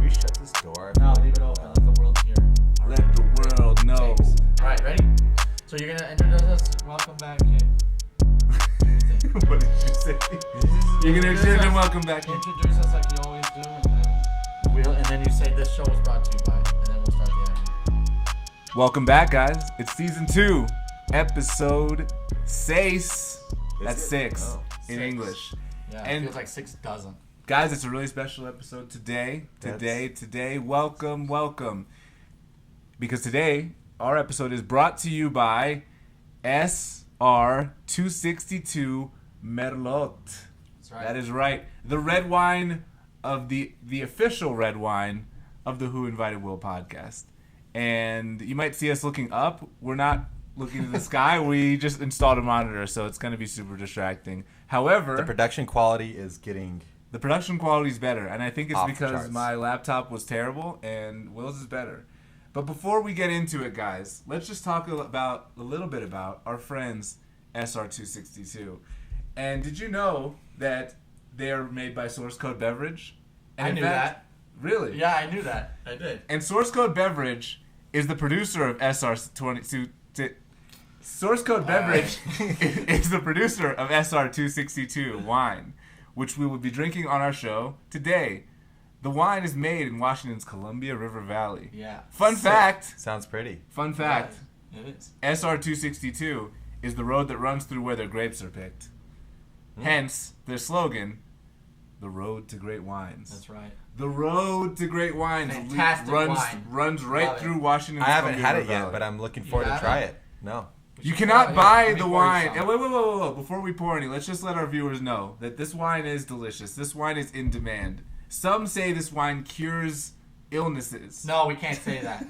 we shut this door? No, leave it open. Let the world hear. Let the world know. All right, ready? So you're gonna introduce us. Welcome back. What did you say? You're gonna introduce him. Welcome back. Introduce us like you always do, and then you say this show was brought to you by, and then we'll start the action. Welcome back, guys. It's season 2, episode 6. That's 6 in 6. English. Yeah, And- it feels like 6 dozen. Guys, it's a really special episode today. Today. Welcome. Because today, our episode is brought to you by SR262 Merlot. That's right. That is right. The red wine of the official red wine of the Who Invited Will podcast. And you might see us looking up. We're not looking to the sky. We just installed a monitor, so it's going to be super distracting. However, The production quality is getting... the production quality is better, and I think it's Off the because charts. my laptop was terrible and Will's is better. But before we get into it, guys, let's just talk a little bit about our friends SR262. And did you know that they are made by Source Code Beverage? And I in knew fact- that. Really? Yeah, I knew that. I did. And Source Code Beverage is the producer of SR22. Source Code Beverage is the producer of SR262 wine, which we will be drinking on our show today. The wine is made in Washington's Columbia River Valley. Yeah. Fun fact. Sounds pretty. Fun fact. Yeah, it is. SR262 is the road that runs through where their grapes are picked. Hence, their slogan, the road to great wines. That's right. The road to great wines Fantastic wine. runs right Love it. through Washington's I haven't Columbia had it River yet, Valley. but I'm looking forward to haven't? try it. No. We You should cannot try it. buy Let me the pour you wine. some. Wait. Before we pour any, let's just let our viewers know that this wine is delicious. This wine is in demand. Some say this wine cures illnesses. No, we can't say that.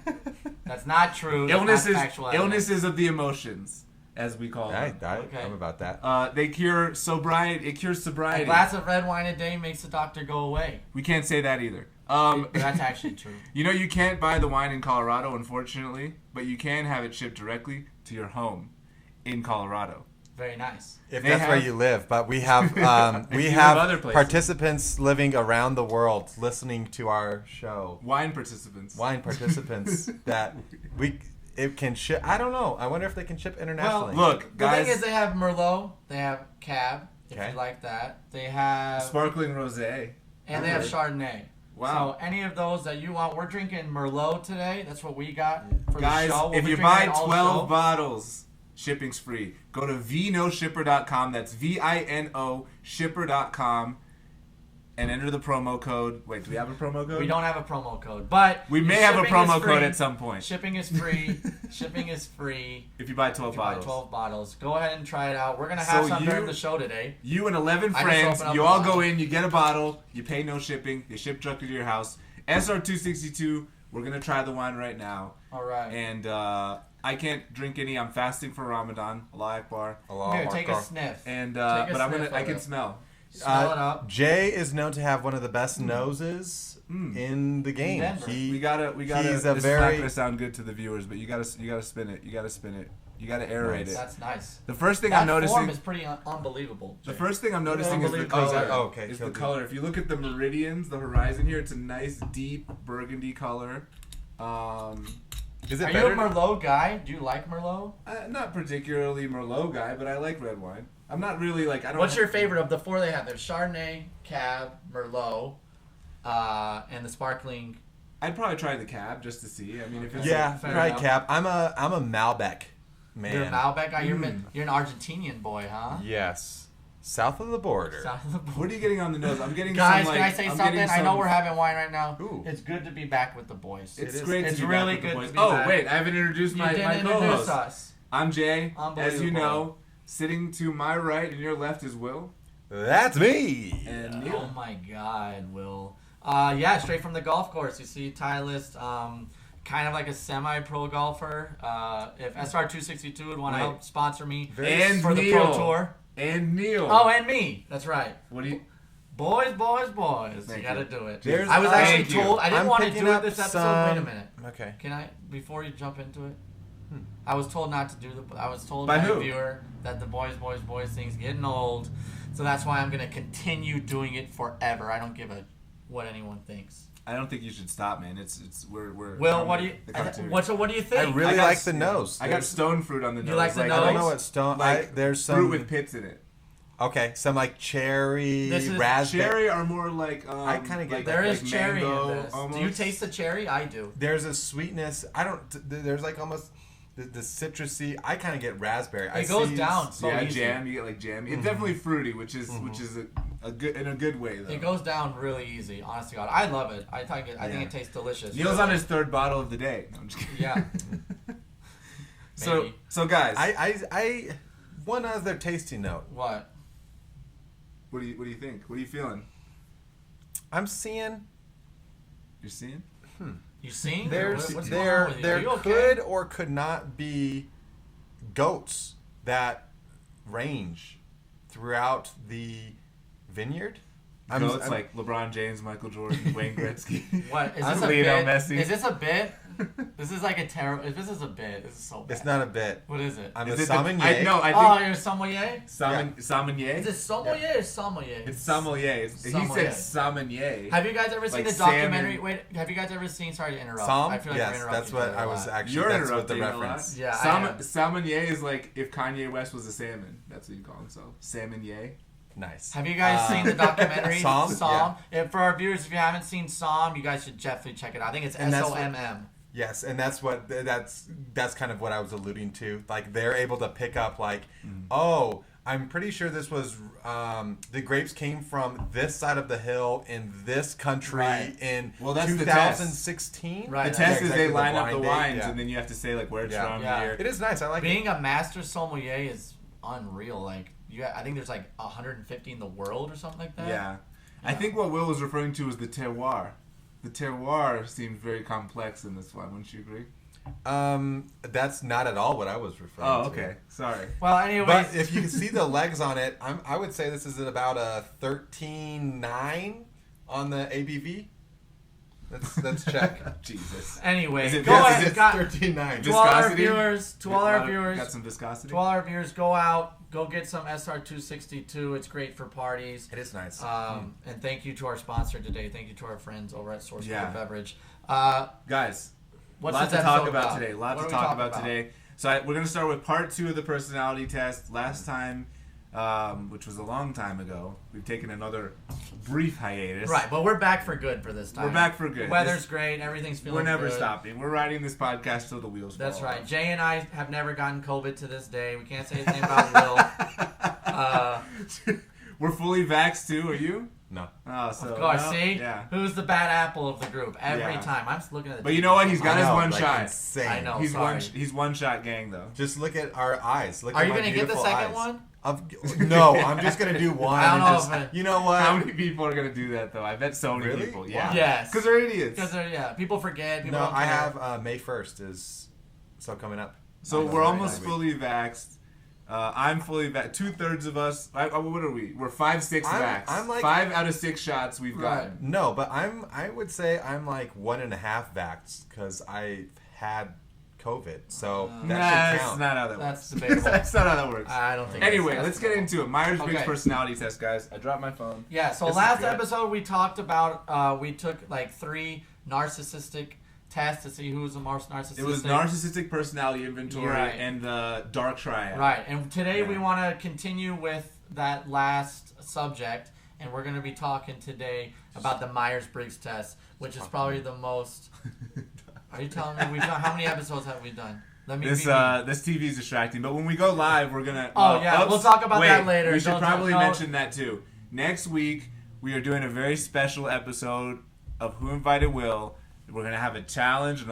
That's not true. That's not factual evidence. Illnesses of the emotions, as we call them. Okay. I'm about that. They cure sobriety. It cures A sobriety. glass of red wine a day makes the doctor go away. We can't say that either. That's actually true. You know, you can't buy the wine in Colorado, unfortunately, but you can have it shipped directly to your home in Colorado. Very nice. If they that's where have- you live, but we have you live other places. participants living around the world listening to our show. Wine participants. Wine participants that it can ship. I don't know. I wonder if they can ship internationally. Look, The guys, thing is, they have Merlot, they have Cab, if Okay. you like that. They have, sparkling rosé. and they have Chardonnay. Wow. So any of those that you want, we're drinking Merlot today. That's what we got for Guys, the show. We'll if be you drinking buy it all 12 show. bottles, shipping's free. Go to vinoshipper.com. That's VINO shipper.com and enter the promo code. Wait, do we have a promo code? We don't have a promo code, but We may have a shipping is promo code free. at some point. Shipping is free. Shipping is free. If you buy 12 If you buy bottles. 12 bottles. Go ahead and try it out. We're going to have So some you- during the show today. You and 11 I just friends, opened up you a all bottle. go in, you get a bottle, you pay no shipping, they ship directly to your house. SR262, we're going to try the wine right now. All right. And I can't drink any. I'm fasting for Ramadan. Allah Akbar. Here, take a sniff. And Take a but I'm sniff gonna. I of can it. smell. Smell it up. Jay is known to have one of the best noses in the game. Denver. We gotta. He's This a is not very- gonna sound good to the viewers, but you gotta spin it. You gotta spin it. You gotta aerate it. That's nice. The first thing That I'm noticing. form is pretty unbelievable. The Jay. first thing I'm noticing is the Unbelievable. color. Okay, Is so the good. color. If you look at the meridians, the horizon here, it's a nice deep burgundy color. Is it Are better? you a Merlot guy? Do you like Merlot? Not particularly Merlot guy, but I like red wine. I'm not really like. I don't. What's your favorite of the four they have? There's Chardonnay, Cab, Merlot, and the sparkling. I'd probably try the cab just to see. I mean, if it's Yeah, Fair right, enough. Cap. I'm a Malbec man. You're a Malbec guy. You're an Argentinian boy, huh? Yes, south of the border. South of the border. What are you getting on the nose? I'm getting Guys, some, can like, I say I'm something? getting I know some- we're having wine right now. Ooh. It's good to be back with the boys. It's It is. great It's to be really back with good the boys. to be Oh, back. wait, I haven't introduced You my didn't introduce co-host. us. I'm Jay. As you Unbelievable. know, sitting to my right and your left is Will. That's me. And Oh Neil. my God, Will. Yeah, straight from the golf course. You see Titleist, kind of like a semi-pro golfer. If SR262 would want to Right. help sponsor me And for the Neil. pro tour. And Neil. Oh, and me. That's right. What do you... Boys. Thank You gotta you. do it. There's- I was actually Thank you. told I didn't I'm want to picking do it up this episode. some- Wait a minute. Okay. Can I, before you jump into it? I was told not to do I was told By by who? a viewer that the boys thing's getting old. So that's why I'm gonna continue doing it forever. I don't give a what anyone thinks. I don't think you should stop, man. We're Will, what do you? the cartoon. What do you think? I really like the nose. I got stone fruit on the nose. You like the I don't nose? know what stone. Like there's some fruit with pits in it. Okay, some like cherry, This is- raspberry. Cherry are more like I kinda get like, There is like cherry mango, in this. almost. Do you taste the cherry? I do. There's a sweetness. I don't. There's like almost the citrusy. I kind of get raspberry. It goes down so yeah, easy. jam. You get like jam. It's definitely fruity, which is a good in a good way though. It goes down really easy. Honest to God, I love it. I think it tastes delicious. Neil's on his third bottle of the day. No, I'm just kidding. Yeah. So guys, I one other tasty note. What? what do you think? What are you feeling? I'm seeing You're seeing? You seen? there's What's going on with you? Are there you okay? could or could not be goats that range throughout the vineyard. Goats like LeBron James, Michael Jordan, Wayne Gretzky. What is I'm this a Lionel bit? Messi. Is this a bit? This is like a terrible. If this is a bit, this is so bad. It's not a bit. What is it? I'm Is a it the- sommelier. Oh, you're a sommelier. Sommelier. Is it sommelier or sommelier? It's sommelier. He Sommelier. said sommelier. Have you guys ever seen Like the documentary? salmon. Wait, have you guys ever seen? Sorry to interrupt. Som? I feel like we're Yes, interrupting that's what each other I a was lot. actually. You're That's what the interrupting a lot. reference. Yeah, I am. Sommelier is like if Kanye West was a salmon. That's what you call himself. Salmonier. Nice. Have you guys seen the documentary Som? Som? If for our viewers, if you haven't seen Som, you guys should definitely check it out. I think it's And that's what- SOMM. Yes, and that's kind of what I was alluding to. Like they're able to pick up like, oh, I'm pretty sure this was the grapes came from this side of the hill in this country Right. in Well, that's the test. 2016. Right. The test is Exactly, they line up the blind date, wines yeah. and then you have to say like where it's Yeah. from Yeah. here. It is nice. I like Being it. a master sommelier is unreal. Like I think there's like 150 in the world or something like that. Yeah. I think what Will was referring to was the terroir. The terroir seems very complex in this one. Wouldn't you agree? That's not at all what I was referring to. Oh, okay. Sorry. Well, anyways, But if you can see the legs on it, I would say this is at about a 13.9 on the ABV. Let's check. Jesus. anyway, Is it- go yes, ahead. is it Got- 13.9. to all our Viscosity? viewers, to all our viewers, Got some viscosity? to all our viewers, go out, go get some SR262. It's great for parties. It is nice. And thank you to our sponsor today. Thank you to our friends over at Source Yeah. Code Beverage. Guys, What's lots this to talk episode about today. Lots What to are we talk talking about today. So we're going to start with part 2 of the personality test. Last time, which was a long time ago, we've taken another brief hiatus. Right, but we're back for good for this time. We're back for good. The weather's great. Everything's feeling We're never good. stopping. We're riding this podcast till the wheels fall That's right. off. Jay and I have never gotten COVID to this day. We can't say anything about Will. We're fully vaxxed too. Are you? no. Oh, so Of course, no, see? Yeah. Who's the bad apple of the group? Every Yeah. time. I'm just looking at the But you know what? He's got I his know, one like, shot. Insane. I know. He's sorry. he's one shot gang though. Just look at our eyes. Look Are at you my going to get the beautiful second eyes. one? No, I'm just gonna do one. I don't and know just, if it- you know what? How many people are gonna do that though? I bet so many Really? people. Yeah. Why? Yes. Because they're idiots. Because people forget. People No, don't I care. have May 1st is so coming up. So I know, we're right, almost next week. fully vaxxed. I'm fully vaxxed. 2/3 of us. What are we? We're 5-6 vaxxed. I'm like- 5 out of 6 shots we've Right. gotten. No, but I would say I'm like 1.5 vaxxed because I had COVID. So that should That's count. not how that That's works. debatable. That's not how that works. I don't think Anyway, that's let's get into it. Myers-Briggs Okay. personality test, guys. I dropped my phone. Yeah, so This is last good. episode we talked about, we took like 3 narcissistic tests to see who's the most narcissistic. It was narcissistic personality inventory Right. and the dark triad. Right, and today Yeah. we want to continue with that last subject, and we're going to be talking today about the Myers Briggs test, which is probably the most. Are you telling me we've done? How many episodes have we done? Let me. This be me. this TV is distracting, but when we go live, we're gonna. Oh, yeah, we'll talk about wait, that later. We should Don't- probably no. mention that too. Next week, we are doing a very special episode of Who Invited Will. We're gonna have a challenge.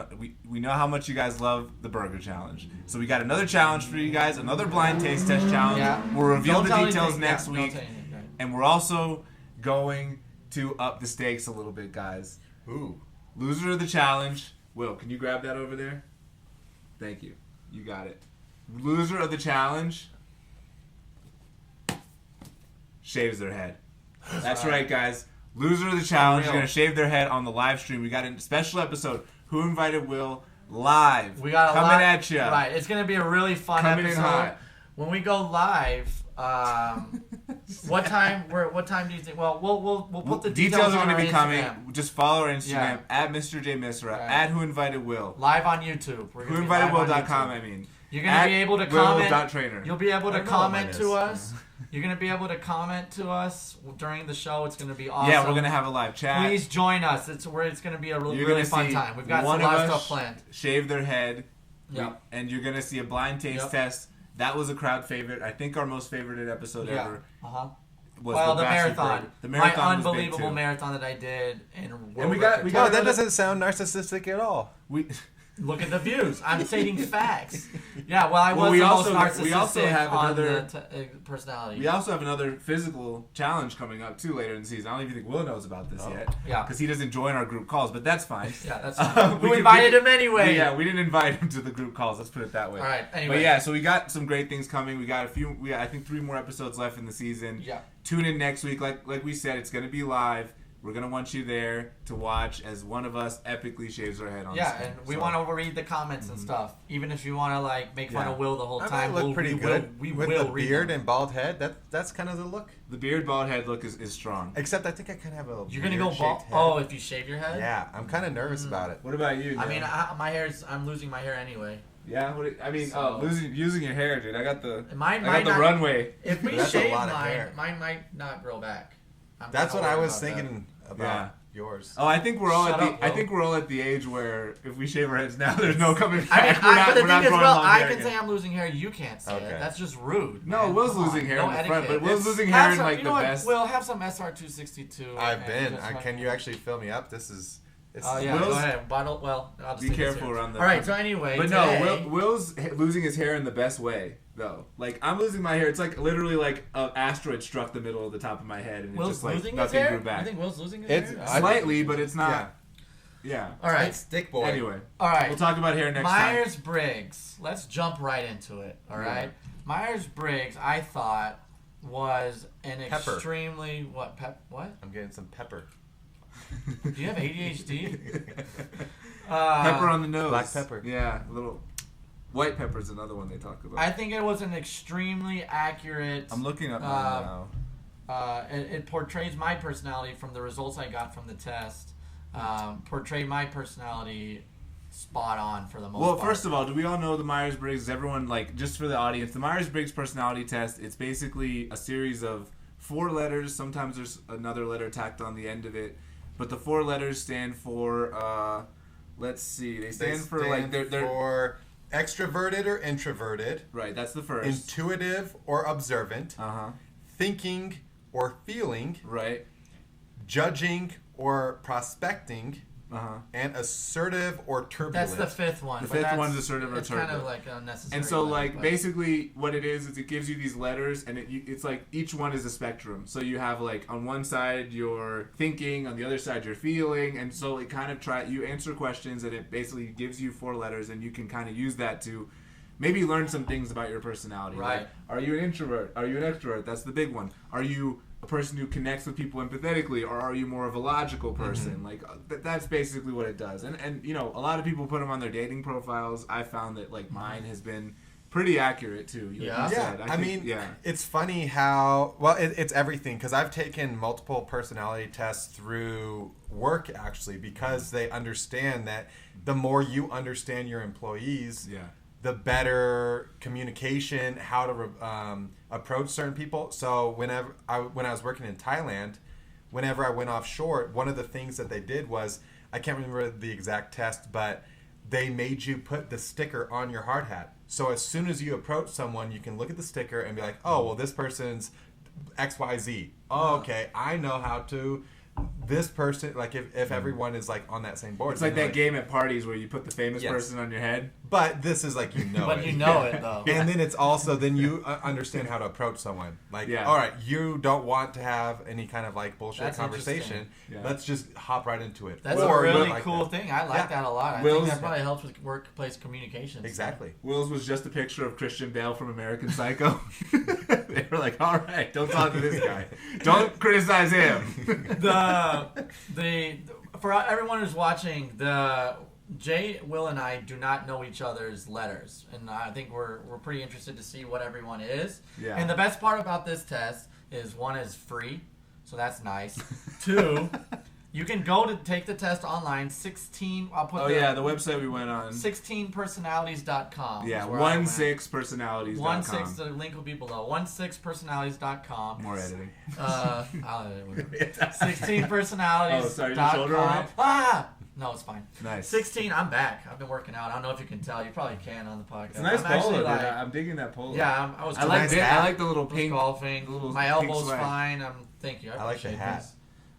We know how much you guys love the burger challenge, so we got another challenge for you guys, another blind taste test challenge. Yeah. We'll reveal Don't the tell details anything. next Yeah, don't week, tell anything, right. and we're also going to up the stakes a little bit, guys. Ooh. Loser of the challenge. Will, can you grab that over there? Thank you. You got it. Loser of the challenge shaves their head. That's right, guys. Loser of the challenge is real. going to shave their head on the live stream. We got a special episode, Who Invited Will, live. We got a coming lot, at you. Right, it's going to be a really fun Coming in episode. hot. When we go live, What time? What time do you think? Well, we'll put the details are on going to our be coming. Instagram. Just follow our Instagram Yeah. at Mr. J Misra, Right. at Who Invited Will. Live on YouTube. We're gonna be live on WhoInvitedWill.com, YouTube. I mean. You're gonna be able to comment. Trainer. You'll be able I to don't know what comment mine to is. us. You're gonna be able to comment to us during the show. It's gonna be awesome. Yeah, we're going to have a live chat. Please join us. It's gonna be a You're really gonna fun see time. We've got one some of live us stuff planned. shave their head. Yep. And you're going to see a blind taste Yep. test. That was a crowd favorite. I think our most favorited episode Yeah. ever Uh-huh. was Well, the the Bastard marathon. Bird. The marathon My was big, unbelievable too. marathon that I did in world And we got record No, that another- doesn't sound narcissistic at all. We Look at the views. I'm stating facts. Yeah, well, I Well, was we the also- most narcissistic we also have on another- the personality. We also have another physical challenge coming up too later in the season. I don't even think Will knows about this yet. Yeah. Because he doesn't join our group calls, but that's fine. Yeah, that's fine. We We can- invited him anyway. Yeah, we didn't invite him to the group calls. Let's put it that way. All right. Anyway. But yeah, so we got some great things coming. We got I think 3 more episodes left in the season. Yeah. Tune in next week. Like we said, it's going to be live. We're going to want you there to watch as one of us epically shaves our head on Yeah, screen. and we So- want to read the comments and stuff. Even if you want to like make fun Yeah. of Will the whole I time, look pretty good We with will the read beard them. and bald head. That's kind of the look. The beard bald head look is strong. Except I think I kind of have a You're gonna go weird bald. shaped head. Oh, if you shave your head. Yeah, I'm kind of nervous about it. What about you? I Neil? mean, I'm losing my hair anyway. Yeah, So- using your hair, dude. I got the Mine I might got the not. runway. If we That's a shave lot of hair. mine might not grow back. I'm That's kinda what I worried was about that. thinking about Yeah. yours. Oh, I think we're all Shut at up, the I Will. think we're all at the age where if we shave our heads now, there's no coming back. I mean, but the we're not thing is, growing well, long I hair can again. say I'm losing hair. You can't say it. Okay. That's just rude. No, man. Will's Come losing on, hair no in the front, etiquette. but Will's It's- losing Have hair in some- like you the know what? best. Will, have some SR262. I've and been. just Can you actually fill me up? This is. Oh yeah, Will's- go ahead. Bottle. Well, I'll just Be take this careful here. around the. All right. So anyway, But today, no, Will's losing his hair in the best way though. Like I'm losing my hair. It's like literally like an asteroid struck the middle of the top of my head, and Will's it's just like losing his nothing hair. grew You back. think Will's losing his It's- hair? I- Slightly, but it's not. Yeah. All right. It's thick boy. Anyway, All right. we'll talk about hair next time. Myers Briggs. Let's jump right into it. All right. Myers Briggs, I thought was an Pepper. extremely what? I'm getting some pepper. Do you have ADHD? Pepper on the nose. Black pepper. Yeah, a little. White pepper's another one they talk about. I think it was an extremely accurate. I'm looking up mine now. It portrays my personality from the results I got from the test. Portrayed my personality spot on for the most Well, part. first of all, do we all know the Myers-Briggs? Everyone, like, just for the audience, the Myers-Briggs personality test, it's basically a series of 4 letters. Sometimes there's another letter tacked on the end of it. But the 4 letters stand for, let's see, they stand for, like, they're for extroverted or introverted, right, that's the first. intuitive or observant, thinking or feeling, Right. judging or prospecting, and assertive or turbulent. That's the fifth one. The but fifth that's- one's assertive or It's kind of turbulent. like unnecessary. And so, but- like, but- basically what it is it gives you these letters, and it's like each one is a spectrum. So you have, like, on one side you're thinking, on the other side you're feeling, and so it kind of you answer questions, and it basically gives you 4 letters, and you can kind of use that to maybe learn some things about your personality. Right. Like, are you an introvert? Are you an extrovert? That's the big one. Are you a person who connects with people empathetically, or are you more of a logical person? Like that's basically what it does. And you know, a lot of people put them on their dating profiles. I found that like mine has been pretty accurate too. Like Yeah. you Yeah, said. I think- mean, it's funny how it's everything because I've taken multiple personality tests through work actually because they understand that the more you understand your employees, yeah. the better communication, how to approach certain people. So when I was working in Thailand, whenever I went offshore, one of the things that they did was, I can't remember the exact test, but they made you put the sticker on your hard hat. So as soon as you approach someone, you can look at the sticker and be like, oh, well, this person's XYZ. Oh, okay, I know how to... This person, like if everyone is like on that same board, It's like that game at parties where you put the famous Yes. person on your head. But this is like But it. you know it though. And then it's also then you understand how to approach someone. Like, Yeah. all right, you don't want to have any kind of like bullshit That's conversation. Yeah. Let's just hop right into it. That's Or a really like cool that. thing. I like Yeah. that a lot. I Will's- think that probably helps with workplace communication. Exactly. Will's was just a picture of Christian Bale from American Psycho. They were like, all right, don't talk to this guy. Don't criticize him. The for everyone who's watching, Jay, Will, and I do not know each other's letters, and I think we're pretty interested to see what everyone is. Yeah. And the best part about this test is one is free, so that's nice. Two, you can go to take the test online. 16. I'll put. the website we went on. 16personalities.com. Yeah, 16personalities.com. 16. The link will be below. 16personalities.com. More editing. I'll edit it. 16personalities.com. Oh, sorry, your shoulder all right? Ah! No, it's fine. Nice. 16, I'm back. I've been working out. I don't know if you can tell. You probably can on the podcast. It's a nice I'm polo, actually dude. like, I'm digging that polo. yeah, I was I like golfing. I like the little I was pink. golfing. the little My pink elbow's swag. fine. Thank you. I like the appreciate hat. this.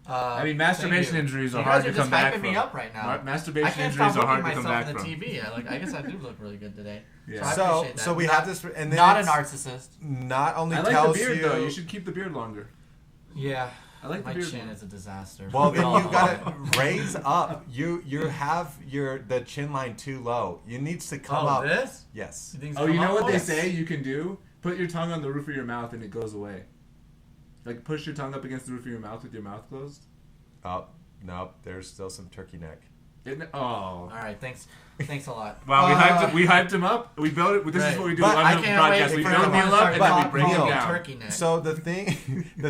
I mean, masturbation thank you. injuries are You hard guys to come back hyping from. me up right now. Masturbation I can't injuries stop are hard looking to come myself back in the from. TV. I guess I do look really good today. Yeah. So I So appreciate that. so we have this, and then Not a it's narcissist. not only I like tells the beard you. though. You should keep the beard longer. Yeah. I like the My beard chin more. is a disaster. Well, We then all you know. gotta raise up. You have the chin line too low. You needs to come up. This? Yes. You think it's Oh, you come know up what they with? say you can do? Put your tongue on the roof of your mouth and it goes away. Like push your tongue up against the roof of your mouth with your mouth closed. Oh, nope. There's still some turkey neck. Oh. All right, thanks a lot. Wow, we hyped him up. We built it. This Right. is what we do But on I the can't wait podcast. We for build everyone Neil to up start and then we calling bring him him down. turkey neck. So the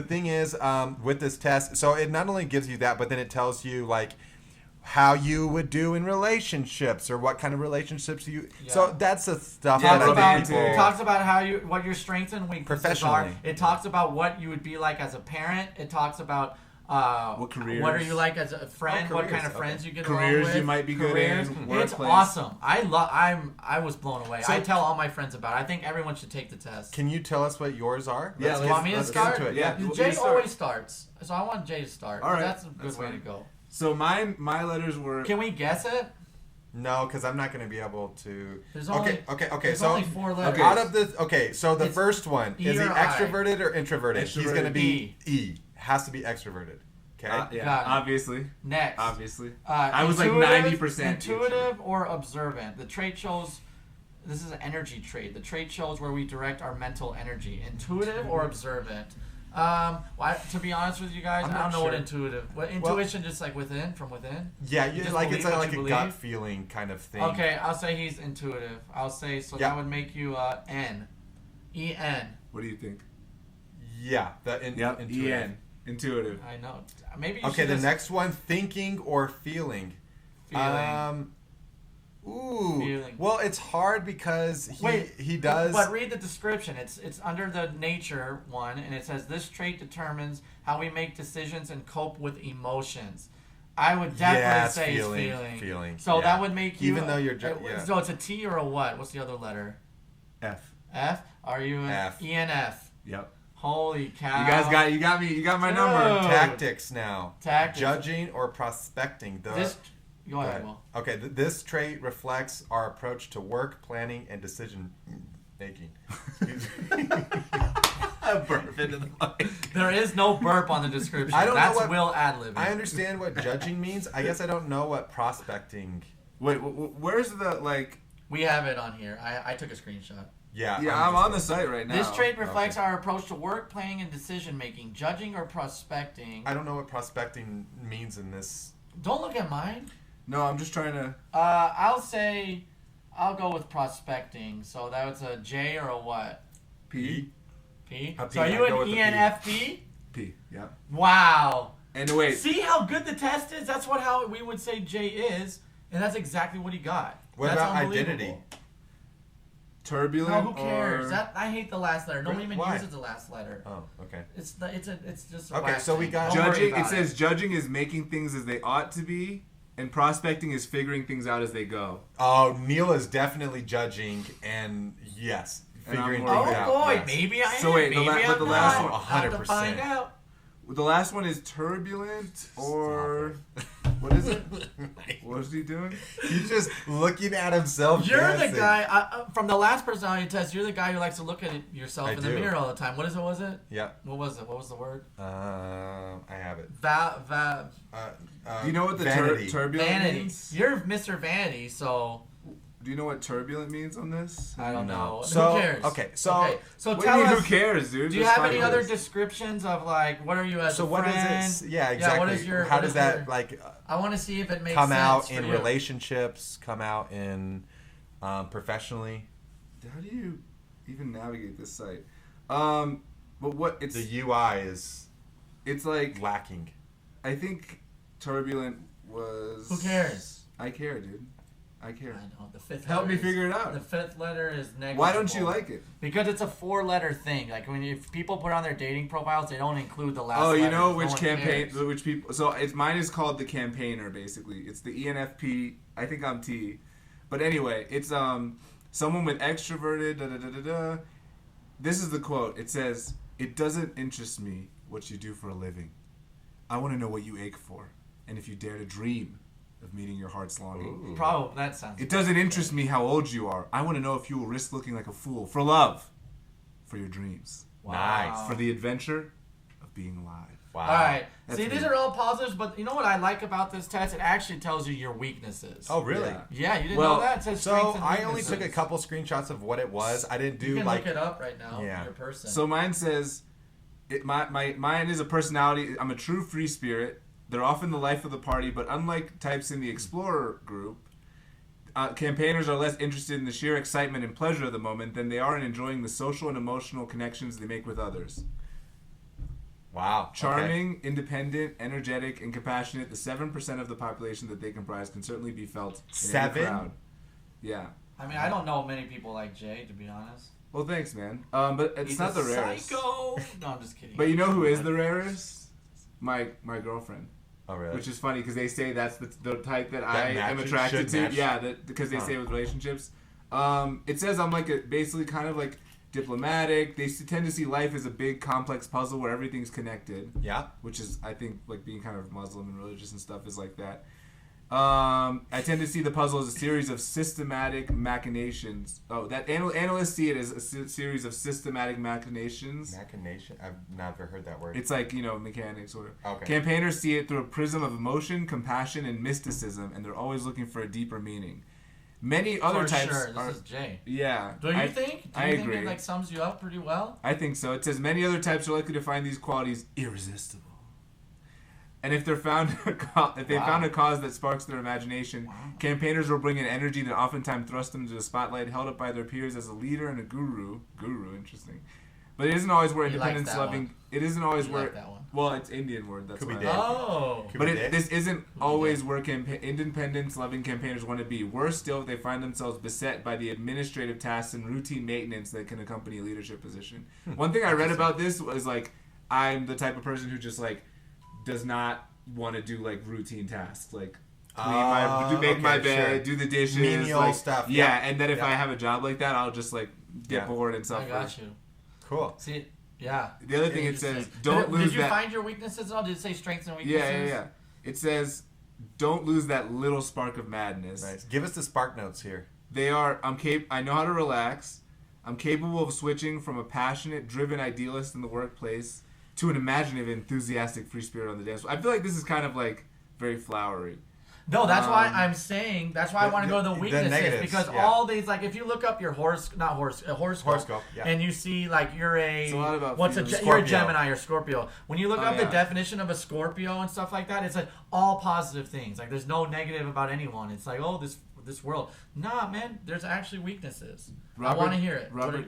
thing is, with this test, so it not only gives you that, but then it tells you like how you would do in relationships or what kind of relationships you. Yeah. So that's the stuff Yeah, that Talks I about, think it people. talks about what your strengths and weaknesses are. Professionally. It talks about what you would be like as a parent. It talks about What careers? What are you like as a friend? Oh, what careers, kind of friends okay. you get Careers along with? you might be good Careers. in, It's workplace. awesome. I was blown away. So- I tell all my friends about it. I think everyone should take the test. Can you tell us what yours are? Yeah, Let's let's- Want me to let's start? get into it. Yeah. Yeah. Jay You start. always starts, so I want Jay to start. All right, That's a good that's way fine. to go. So my letters were. Can we guess it? No, because I'm not going to be able to. There's only Okay. there's So only 4 letters. out of the so the It's first one E is he or I? extroverted or introverted? He's going to be E. E. Has to be extroverted. Okay. Yeah, Got it. obviously. Next. Obviously. I was like Intuitive- 90% Intuitive or observant. The trait shows. This is an energy trait. The trait shows where we direct our mental energy. Intuitive or observant. To be honest with you guys, I'm I don't not know what sure. intuitive. What intuition just like within, from within. Yeah, You you just like believe it's what like you a gut believe? feeling kind of thing. Okay, I'll say he's intuitive. I'll say so. Yeah. That would make you N. E-N. What do you think? Yeah, intuitive. EN. Intuitive. I know. Maybe you Okay, should the just next one, thinking or feeling. feeling. Ooh. Feeling. Well, it's hard because Wait, he does. But read the description. It's under the nature one, and it says this trait determines how we make decisions and cope with emotions. I would definitely Yes, say feeling, it's feeling. feeling, So yeah. that would make you. Even though you're yeah. So it's a T or a what? What's the other letter? F. F. Are you an F. ENF? Yep. Holy cow! You guys got me. You got my Dude. number. Tactics now. Tactics. Judging or prospecting. This. Go ahead, Will. Okay, this trait reflects our approach to work, planning, and decision making. Excuse me. I burp into the mic. There is no burp on the description. I don't know That's what- Will ad-libbing. I understand what judging means. I guess I don't know what prospecting. Wait, where's the like? We have it on here. I took a screenshot. Yeah, Yeah, I'm on the site right now. This trait reflects Okay. our approach to work, planning, and decision making. Judging or prospecting. I don't know what prospecting means in this. Don't look at mine. No, I'm just trying to. I'll go with prospecting. So that was a J or a what? P. P. A P, So are I you go an with a P. ENFP? P. Yeah. Wow. And wait. See how good the test is? That's how we would say J is, and that's exactly what he got. What That's about unbelievable. identity? Turbulent. No, who cares? Or... I hate the last letter. Nobody even Why? uses the last letter. Oh, okay. It's just a Okay, whack so we thing. got- Don't worry Judging. about It says judging is making things as they ought to be, and prospecting is figuring things out as they go. Oh, Neil is definitely judging, and yes, And I'm figuring worried. things Oh out. boy, yes. maybe I So am. wait, the maybe la- I'm but the last not. one- I'll have to 100%. find out. The last one is turbulent, or what is it? What is he doing? He's just looking at himself. You're the dancing. guy from the last personality test. You're the guy who likes to look at yourself I in the do. mirror all the time. What is it? Was it? Yep. What was it? What was the word? I have it. Do you know what the vanity. turbulent Vanity. means? You're Mr. Vanity, so Do you know what turbulent means on this? I don't know. So who cares? okay, so Okay, so What do tell you mean, us. who cares, dude? Do you Just have find any other words. descriptions of like what are you as so a what friend? is it? Yeah, exactly. what is your? How what does is that your- like I want to see if it makes come sense out for in you. relationships? Come out in professionally? How do you even navigate this site? But what it's The UI is it's like lacking. I think turbulent was. Who cares? I care, dude. I I care. know the fifth. Help letter me figure it out. The fifth letter is negligible. Why don't you like it? Because it's a 4-letter thing. Like if people put on their dating profiles, they don't include the last. Oh, you letter, know 'cause which no one campaign, cares. which people. So it's mine is called the campaigner. Basically, it's the ENFP. I think I'm T, but anyway, it's someone with extroverted. Da, da, da, da, da. This is the quote. It says, "It doesn't interest me what you do for a living. I want to know what you ache for, and if you dare to dream of meeting your heart's longing. Probably that sounds. It doesn't interest me how old you are. I want to know if you will risk looking like a fool for love, for your dreams, Nice. for the adventure of being alive." Wow. All right. That's See, these me. are all positives, but you know what I like about this test? It actually tells you your weaknesses. Oh, really? Yeah. Yeah, you didn't Well, know that? It says So strengths and I only weaknesses. took a couple screenshots of what it was. I didn't You do can like look it up right now. Yeah. Your person. So mine says, mine is a personality. I'm a true free spirit. They're often the life of the party, but unlike types in the Explorer group, campaigners are less interested in the sheer excitement and pleasure of the moment than they are in enjoying the social and emotional connections they make with others. wow. Charming, independent, energetic, and compassionate, the 7% of the population that they comprise can certainly be felt in Seven? any crowd. Yeah. I mean, I don't know many people like Jay, to be honest. Well, thanks, man. But it's He's not a the rarest. Psycho. No, I'm just kidding. But you know who is the rarest? My girlfriend. Oh, really? Which is funny because they say that's the type that I am matches- attracted should to. match. Yeah, because they say with relationships. It says I'm like basically kind of like diplomatic. They tend to see life as a big complex puzzle where everything's connected. Yeah. Which is, I think, like being kind of Muslim and religious and stuff is like that. I tend to see the puzzle as a series of systematic machinations. Oh, that analysts see it as a series of systematic machinations. Machination? I've never heard that word. It's like, mechanics or... Okay. Campaigners see it through a prism of emotion, compassion, and mysticism, and they're always looking for a deeper meaning. Many other For types sure. This are... is Jay. Yeah. Do you think? Do I you think agree. it like sums you up pretty well? I think so. It says many other types are likely to find these qualities irresistible. And if they're found, if they found a cause that sparks their imagination, campaigners will bring an energy that oftentimes thrusts them into the spotlight, held up by their peers as a leader and a guru. Guru, interesting. But it isn't always where He likes independence that loving. one. It isn't always You where. like that one. Well, it's Indian word. That's Could be why. Dave. Oh. Could But be Dave. this isn't always where independence-loving campaigners want to be. Worse still, they find themselves beset by the administrative tasks and routine maintenance that can accompany a leadership position. One thing I read about this was like, I'm the type of person who just like does not want to do like routine tasks, like make my bed, sure. do the dishes, Menial like, stuff. Yeah, Yeah. and then if Yeah. I have a job like that, I'll just like get Yeah. bored and I suffer. got you. Cool. See, yeah. The other thing it Interesting. says, don't lose Did you that. find your weaknesses at all? Did it say strengths and weaknesses? Yeah. It says, don't lose that little spark of madness. Nice. Give us the spark notes here. They are, I know how to relax. I'm capable of switching from a passionate, driven idealist in the workplace to an imaginative, enthusiastic free spirit on the dance floor. I feel like this is kind of like very flowery. No, that's why I'm saying. That's why I want to go to the the weaknesses negatives, because yeah. all these, like, if you look up your horoscope, yeah. and you see like you're It's a lot about you're a Scorpio. Gemini or Scorpio. When you look Oh, up the yeah. definition of a Scorpio and stuff like that, it's like all positive things. Like there's no negative about anyone. It's like, oh, this world. Nah, man, there's actually weaknesses. I want to hear it. What Robert,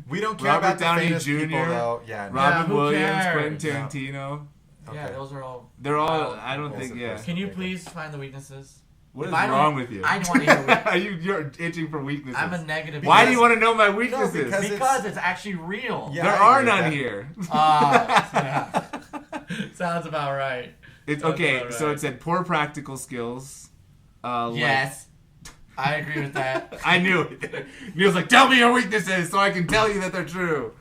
We don't care Robert about the Downey famous Jr., people, though. Yeah. Robin who Williams, cares? Quentin Tarantino. yeah, Okay. those are all. They're all, I don't That's think, the yeah. first. Can you please find the weaknesses? What If is I don't- wrong with you? I don't want to hear weaknesses. You're itching for weaknesses. I'm a negative. Why do Because- you want to know my No, weaknesses? because- Because it's actually real. Yeah. there I are agree with none that. here. Yeah. Sounds about right. It's Sounds okay. about So right. it said poor practical skills. Yes. I agree with that. I knew it. Neil's like, tell me your weaknesses so I can tell you that they're true.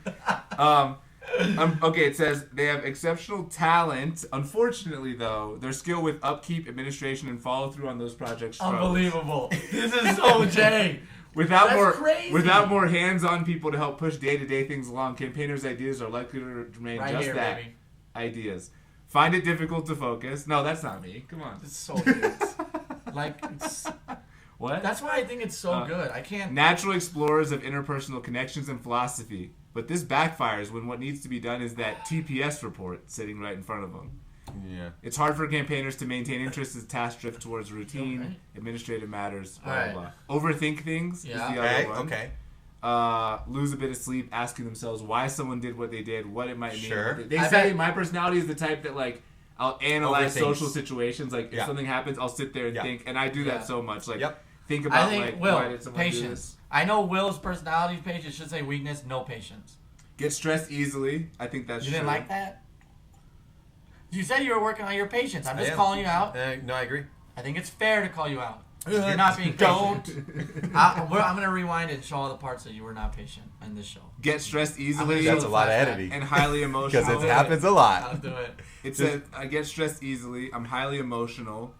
Okay, it says they have exceptional talent. Unfortunately, though, their skill with upkeep, administration, and follow through on those projects struggles. Unbelievable. This is so Jay. Without That's crazy. more hands-on people to help push day-to-day things along, campaigners' ideas are likely to remain Right just here, that. baby. Ideas. Find it difficult to focus. No, that's not me. Come on. It's so good. Like, it's, What? That's why I think it's so good. I can't. Natural explorers of interpersonal connections and philosophy. But this backfires when what needs to be done is that TPS report sitting right in front of them. Yeah. It's hard for campaigners to maintain interest as tasks drift towards routine, administrative matters, blah, blah, blah. Overthink things is the other one. Okay. Lose a bit of sleep, asking themselves why someone did what they did, what it might mean. Sure. They say my personality is the type that, like, I'll analyze Overthinks. social situations. Like, if something happens, I'll sit there and think. And I do that so much. Like, think about, why did someone do this? I know Will's personality page, it should say weakness, no patience. Get stressed easily. I think that's You true. didn't like that? You said you were working on your patience. I'm just calling you out. No, I agree. I think it's fair to call you out. You're not being patient. I'm going to rewind it and show all the parts that you were not patient in this show. Get stressed easily. That's a lot of editing. And highly emotional. Because it happens a lot. I'll do it. It says, I get stressed easily. I'm highly emotional.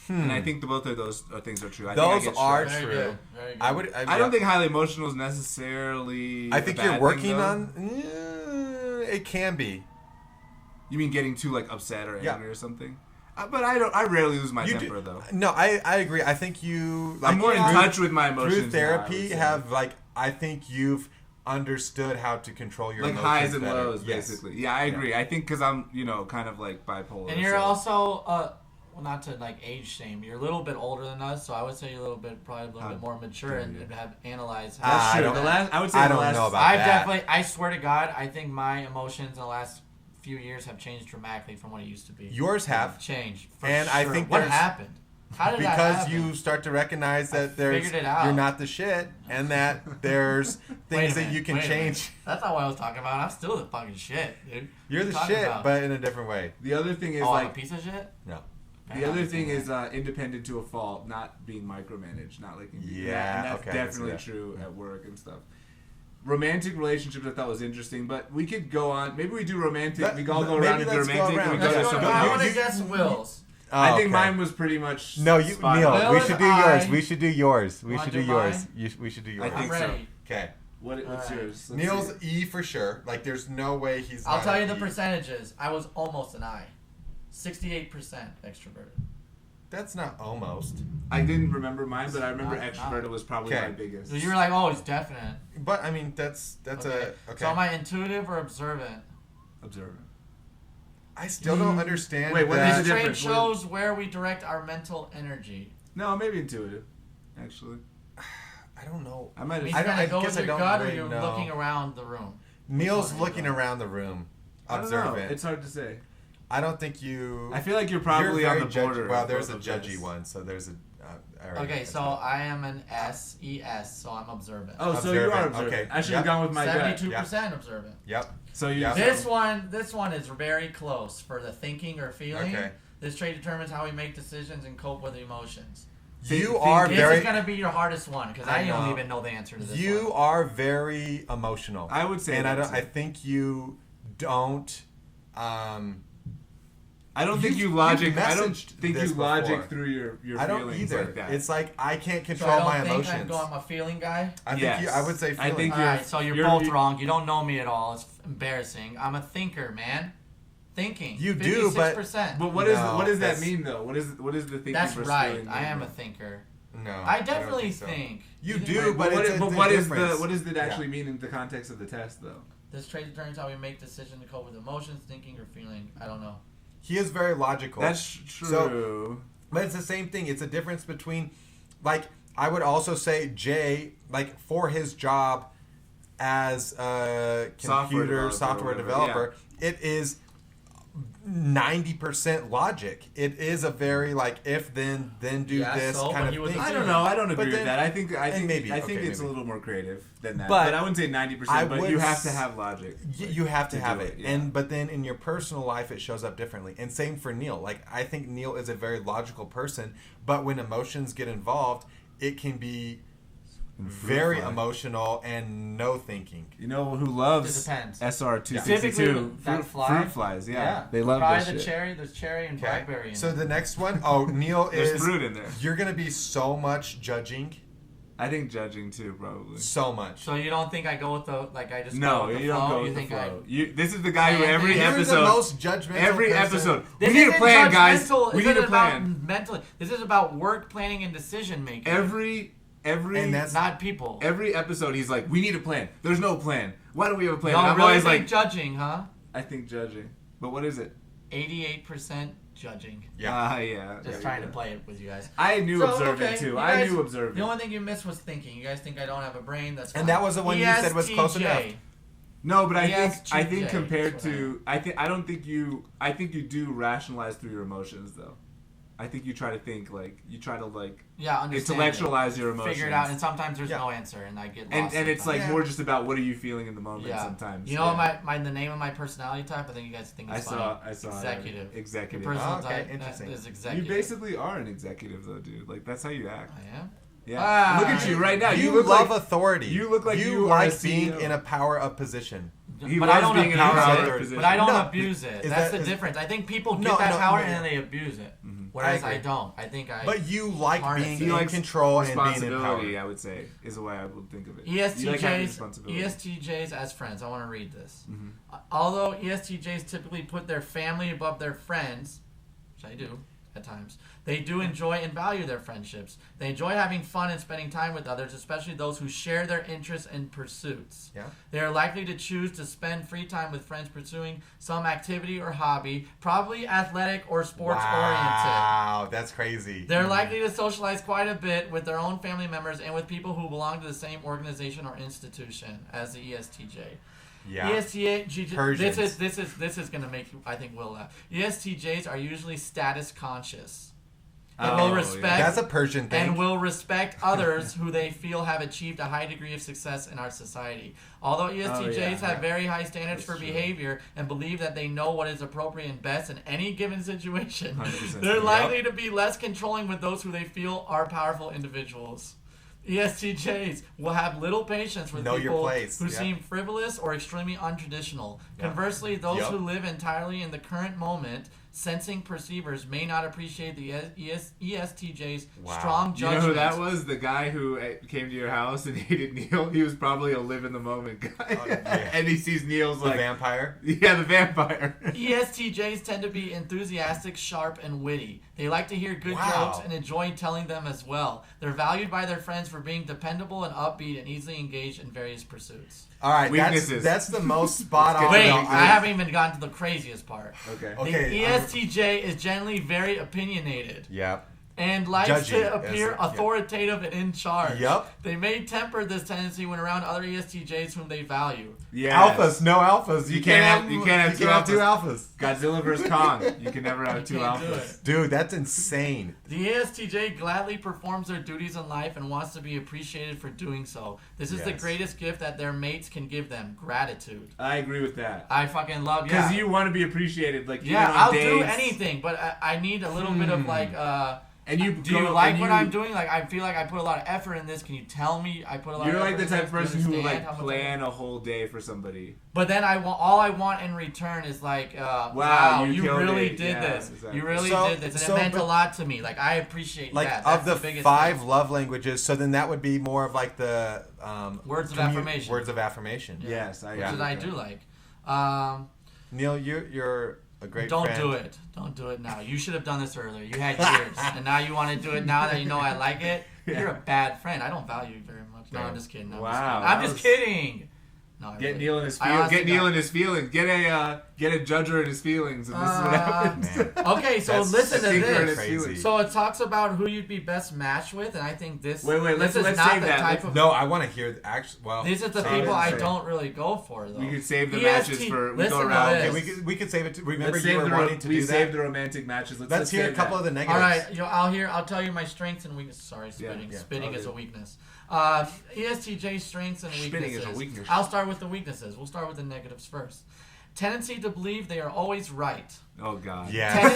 And I think both of those things are true. Those are Very true. good. Very good. I don't think highly emotional is necessarily. I think a you're bad working thing, though. on. It can be. You mean getting too upset or angry or something? But I rarely lose my temper though. No, I agree. I think you. I'm more in touch with my emotions. Through therapy, I think you've understood how to control your emotions highs and better. lows, basically. Yeah, I agree. I think because I'm kind of like bipolar. And you're also well, not to age shame. You're a little bit older than us, so I would say you're probably a little bit more mature and have analyzed. That's true. I would say I don't know about that. I swear to God, I think my emotions in the last few years have changed dramatically from what it used to be. Yours have changed, and sure. I think what happened? How did that happen? Because you start to recognize that figured it out. you're not the shit, and that there's things that you can change. That's not what I was talking about. I'm still the fucking shit, dude. You're the shit, but in a different way. The other thing is I'm a piece of shit. No. The other thing is independent to a fault, not being micromanaged, not liking people. Yeah, and that's definitely true at work and stuff. Romantic relationships I thought was interesting, but we could go on. Maybe we do romantic. We all go around and do romantic, and we go to something I else. want to guess Will's. Oh, I think mine was pretty much. No, Neil. Will We should do yours. We should do yours. We Want should to do do yours. mine? We should do yours. I think I'm so. ready. Okay. What's yours? Let's Neil's see. E for sure. Like, there's no way he's. I'll not tell you an the E. percentages. I was almost an I. 68% extroverted. That's not almost. I didn't remember mine, but I remember Not- extroverted was probably my biggest. So you were like, oh, he's definite. But I mean, that's Okay. okay. So am I intuitive or observant? Observant. I still don't understand. Wait, what that. is This the trait difference? shows where we direct our mental energy. No, maybe intuitive. Actually, I don't know. I might He's have. gonna go guess with I your don't gut or really you're know. looking around the room. Neil's Which one looking is it? around the room, I don't observant. know. It's hard to say. I don't think you. I feel like you're probably you're on very the border. Well, of there's a both of judgy those. one, so there's a. I already Okay, guessed so that. I am an SES, so I'm observant. Oh, so you are Observant, observant. okay. I should have gone with my gut. 72% observant. Yep. So you. Yeah. This one is very close for the thinking or feeling. Okay. This trait determines how we make decisions and cope with emotions. You are This very. is gonna be your hardest one because I I don't know. even know the answer to this You one. are very emotional. I would say and that I don't. too. I think you don't. I don't think You've you logic. I don't messaged think this you logic before. through your I don't feelings either. like that. It's like I can't So control I don't my think emotions. I'm a feeling guy. I think Yes. I would say I feeling. think Alright, so you're you're- both you- wrong. You don't know me at all. It's embarrassing. I'm a thinker, man. Thinking. You do, but- 56%. But what No, does that that's- mean though? What is the thinking That's versus right. feeling I am a mean? thinker. No, I don't definitely so. think. You think do, right? but it's what is difference. what does it actually mean in the context of the test though? This trait determines how we make decisions to cope with emotions, thinking, or feeling. I don't know. He is very logical. That's true. So- But it's the same thing. It's a difference between, like, I would also say Jay, like, for his job as a computer software developer, it is 90% logic. It is a very, like, if then do Yeah, this so, kind but of he was thing. a I don't know. I don't agree But with then- that. I think maybe, I think okay, it's maybe. a little more creative than that. But But I wouldn't say I 90%. But would you have to have logic. You have to have do it. it, yeah. And but then in your personal life it shows up differently. And same for Neil. Like, I think Neil is a very logical person, but when emotions get involved, it can be very fly. emotional and no thinking. You know who loves It depends. SR262? Typically, that fly. Fruit flies, yeah. They love Probably this the shit. cherry. There's cherry and Okay. blackberry in So it. the next one, Neil There's is fruit in there. you're gonna be so much judging I think judging too, probably. So much. So you don't think I go with the I just No, go with the you flow? don't go You with the think flow. This is the guy who You're every the episode, the most judgmental every person. episode. This We need a isn't plan, guys. judgmental. We This need a isn't about plan. mental. This is about work planning and decision making. Every And that's not people. every episode, he's like, "We need a plan." There's no plan. Why don't we have a plan? Y'all And I'm really always think like, judging, huh? I think judging. But what is it? 88% judging. yeah. Yeah. Just trying to play it with you guys. I knew So, observing okay, too. you I guys- knew observing. The only thing you missed was thinking. You guys think I don't have a brain? That's fine. And that was the one you said was close enough. ESTJ. No, but I think ESTJ compared is what to I don't think you do rationalize through your emotions though. I think you try to think Yeah, understand intellectualize your emotions. Figure it out, and sometimes there's Yeah. no answer, and I get and lost. it's like Yeah. more just about what are you feeling in the moment yeah. sometimes. You know yeah. my the name of my personality type? I think you guys think it's I funny. saw Executive. it. Executive. Your personal okay, type interesting. is You executive. basically are an executive though, dude. Like that's how you act. I am. Yeah. Ah. Look at you right now. You look love like authority. you look like you are like a being CEO. in a power of position. He but I loves don't being in a abuse power it. position. But I don't No, abuse it. is That's that- the is- difference. I think people get No, that no, power no. and then they abuse it. Mm-hmm. Whereas I I agree. don't. I think I. But you like harness being it. He in likes control and being in responsibility, power. I would say, is the way I would think of it. You like having ESTJs, responsibility. ESTJs as friends. I want to read this. Mhm. Although ESTJs typically put their family above their friends, which I do at times, they do enjoy and value their friendships. They enjoy having fun and spending time with others, especially those who share their interests and pursuits. Yeah. They are likely to choose to spend free time with friends pursuing some activity or hobby, probably athletic or sports oriented. Wow, that's crazy. They're likely to socialize quite a bit with their own family members and with people who belong to the same organization or institution as the ESTJ. Yeah. ESTJ. Persians. This is gonna make you, I think, Will laugh. ESTJs are usually status conscious. Oh, And will yeah. respect That's a Persian thing. and will respect others who they feel have achieved a high degree of success in our society. Although ESTJs have very high standards That's for true. behavior and believe that they know what is appropriate and best in any given situation, 100% they're true. likely to be less controlling with those who they feel are powerful individuals. ESTJs will have little patience with Know your people place, who yeah. seem frivolous or extremely untraditional. Yeah. Conversely, those Yep. who live entirely in the current moment, sensing perceivers, may not appreciate the ESTJ's Wow. strong You know judgment. who that was? The guy who came to your house and hated Neil. He was probably a live in the moment guy. yeah. And he sees Neil's the like, vampire. yeah, the vampire. ESTJs tend to be enthusiastic, sharp, and witty. They like to hear good Wow. jokes and enjoy telling them as well. They're valued by their friends for being dependable and upbeat and easily engaged in various pursuits. All right, Weaknesses. that's the most spot on. Wait, No, I haven't even gotten to the craziest part. Okay. Okay, The ESTJ is generally very opinionated Yep. and likes Judgy, to appear yes, yeah. authoritative and in charge. Yup. They may temper this tendency when around other ESTJs whom they value. Yeah. Alphas, no alphas. You can't have two alphas. Godzilla vs. Kong. You can never have two can't do alphas. it. Dude, that's insane. The ESTJ gladly performs their duties in life and wants to be appreciated for doing so. This is the Yes. greatest gift that their mates can give them, gratitude. I agree with that. I fucking love Because yeah. you want to be appreciated. Like, Yeah, even on I'll dates, do anything, but I need a little bit of like And you do you go- like and what you- I'm doing? Like, I feel like I put a lot of effort in this. Can you tell me I put a lot You're of like effort the in type of this? Do you person who will understand like how much plan a whole day for somebody. But then all I want in return is like, Wow, wow, you you killed really it. did Yeah, this. exactly. You really So- did this. And so- it meant a but- lot to me. Like, I appreciate Like that. of That's the biggest 5 thing. love languages, so then that would be more of like the Words of affirmation. Words of affirmation. Yes, I Which agree is I with do that. like. Neil, you're a great Don't friend. do it. Don't do it now. You should have done this earlier. You had years. And now you want to do it now that you know I like it? You're a bad friend. I don't value you very much. No, I'm just kidding. Wow, I'm that just was- kidding. No, I Get really- Neil in his I feelings. honestly Get Neil don't. in his feelings. Get a judger in his feelings, and this is what happens. Man. Okay, so That's listen to secret this. crazy. So it talks about who you'd be best matched with, and I think this. Wait, this let's is not save the that. type of. No, I want to hear actually. Well, These are the sorry, people I sorry. don't really go for, though. We could save the EST matches for we listen go to around. this. Okay, we could save it. Remember, Let's you save were the wanting to we do saved that. the romantic matches. Let's hear a save couple that. of the negatives. All right, I'll tell you my strengths and weaknesses. Sorry, spitting. yeah, Spitting all is a good. weakness. ESTJ strengths and weaknesses. Spitting is a weakness. I'll start with the weaknesses. We'll start with the negatives first. Tendency to believe they are always right. Oh God. Yeah.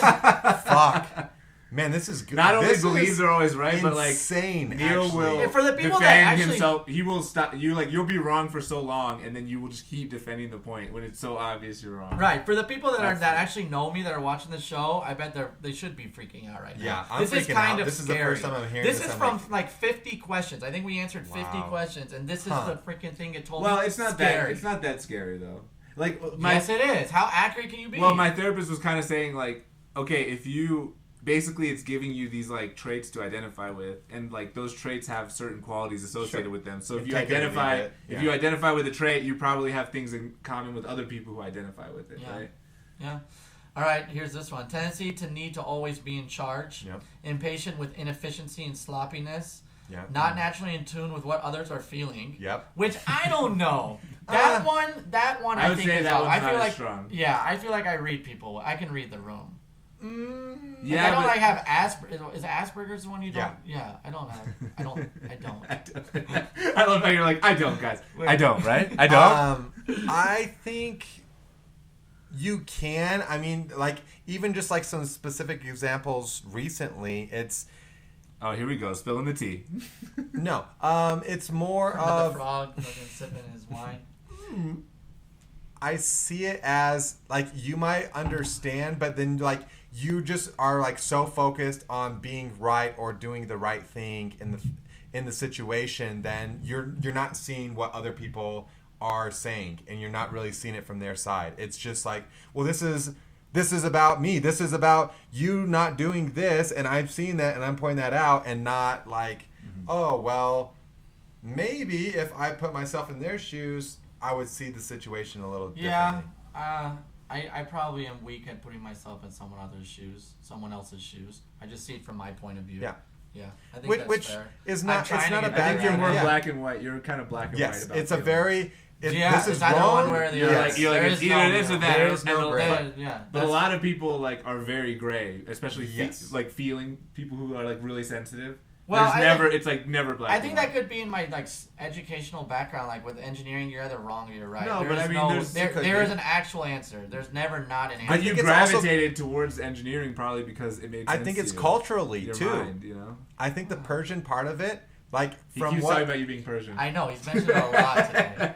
Fuck. Man, this is good. Not only This believes is they're always right, but like insane. Neil will And for the people defend that actually- himself. He will stop you. Like you'll be wrong for so long, and then you will just keep defending the point when it's so obvious you're wrong. Right. For the people that That's actually know me that are watching the show, I bet they should be freaking out right now. Yeah, I'm this is freaking kind out. of This is the scary. first time I'm hearing this. this. Is I'm from like 50 questions. I think we answered 50 Wow. questions, and this is Huh. the freaking thing it told Well, me. it's not Scary. that. It's not that scary though. Like Yes, it is. How accurate can you be? Well, my therapist was kind of saying like, okay, if you basically it's giving you these like traits to identify with, and like those traits have certain qualities associated with them. So if you Take it or leave identify it. if you identify with a trait, you probably have things in common with other people who identify with it, Yeah. right? Yeah. All right, here's this one. Tendency to need to always be in charge. Yep. Impatient with inefficiency and sloppiness. Yeah. Not naturally in tune with what others are feeling. Yep. Which I don't know. That one I I would think say is that off. one's I feel not as like strong. Yeah, I feel like I read people. I can read the room. Yeah, I don't but- like have Asperger's. Is Asperger's the one you don't? Yeah, I don't have. I don't. I love how you're like, I don't, guys. I don't, right? I don't. I think you can. I mean, like even just like some specific examples recently. It's Oh, here we go, spilling the tea. no. It's more The of frog fucking sipping his wine. I see it as like you might understand, but then like you just are like so focused on being right or doing the right thing in the situation, then you're not seeing what other people are saying, and you're not really seeing it from their side. It's just like, well, this is about me. This is about you not doing this, and I've seen that, and I'm pointing that out, and not like, oh well, maybe if I put myself in their shoes, I would see the situation a little differently. Yeah, I probably am weak at putting myself in someone else's shoes. I just see it from my point of view. Yeah. Yeah, I think that's Which fair. is I'm not. It's trying not to a get bad I think better you're at more it. yeah. black and white. You're kind of black and white Yes, about it's a feelings. very. If Yeah, this is it's either wrong. one way or the You're other. like, you're like There it's is either no this or middle. that. There is no and gray. Yeah, But a lot of people like are very gray, especially Yes. like feeling people who are like really sensitive. Well, It's like never black. I and think white. that could be in my like educational background. Like with engineering, you're either wrong or you're right. No, There but is I mean, no, there's- there, it could there be. is an actual answer. There's never not an But answer. you think it's also- gravitated towards engineering probably because it made sense. I think to it's you. culturally Your too. mind, you know. I think the Persian part of it, like He from keeps what, talking about you being Persian. I know he's mentioned it a lot today.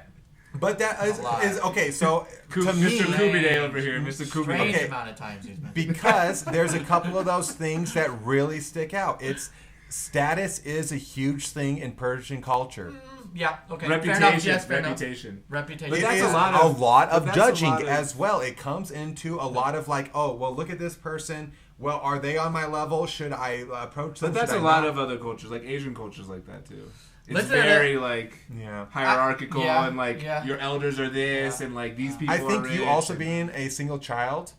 but that A lot. is okay. So to Mr. me, Kubide over here, Mr. Strange Kubide. Okay. amount of times he's mentioned. because there's a couple of those things that really stick out. It's status is a huge thing in Persian culture. Yeah. Okay. Reputation, Fair enough. Yes. Fair reputation. Reputation. But It that's is a lot of- but that's a judging lot of- as well. It comes into a lot of like, oh, well, look at this person. Well, are they on my level? Should I approach them? But that's Should a I lot not? of other cultures, like Asian cultures, like that too. It's Listen to very like Yeah. hierarchical Yeah, and like yeah. your elders are this Yeah. and like these people. I think are you rich also and- being a single child.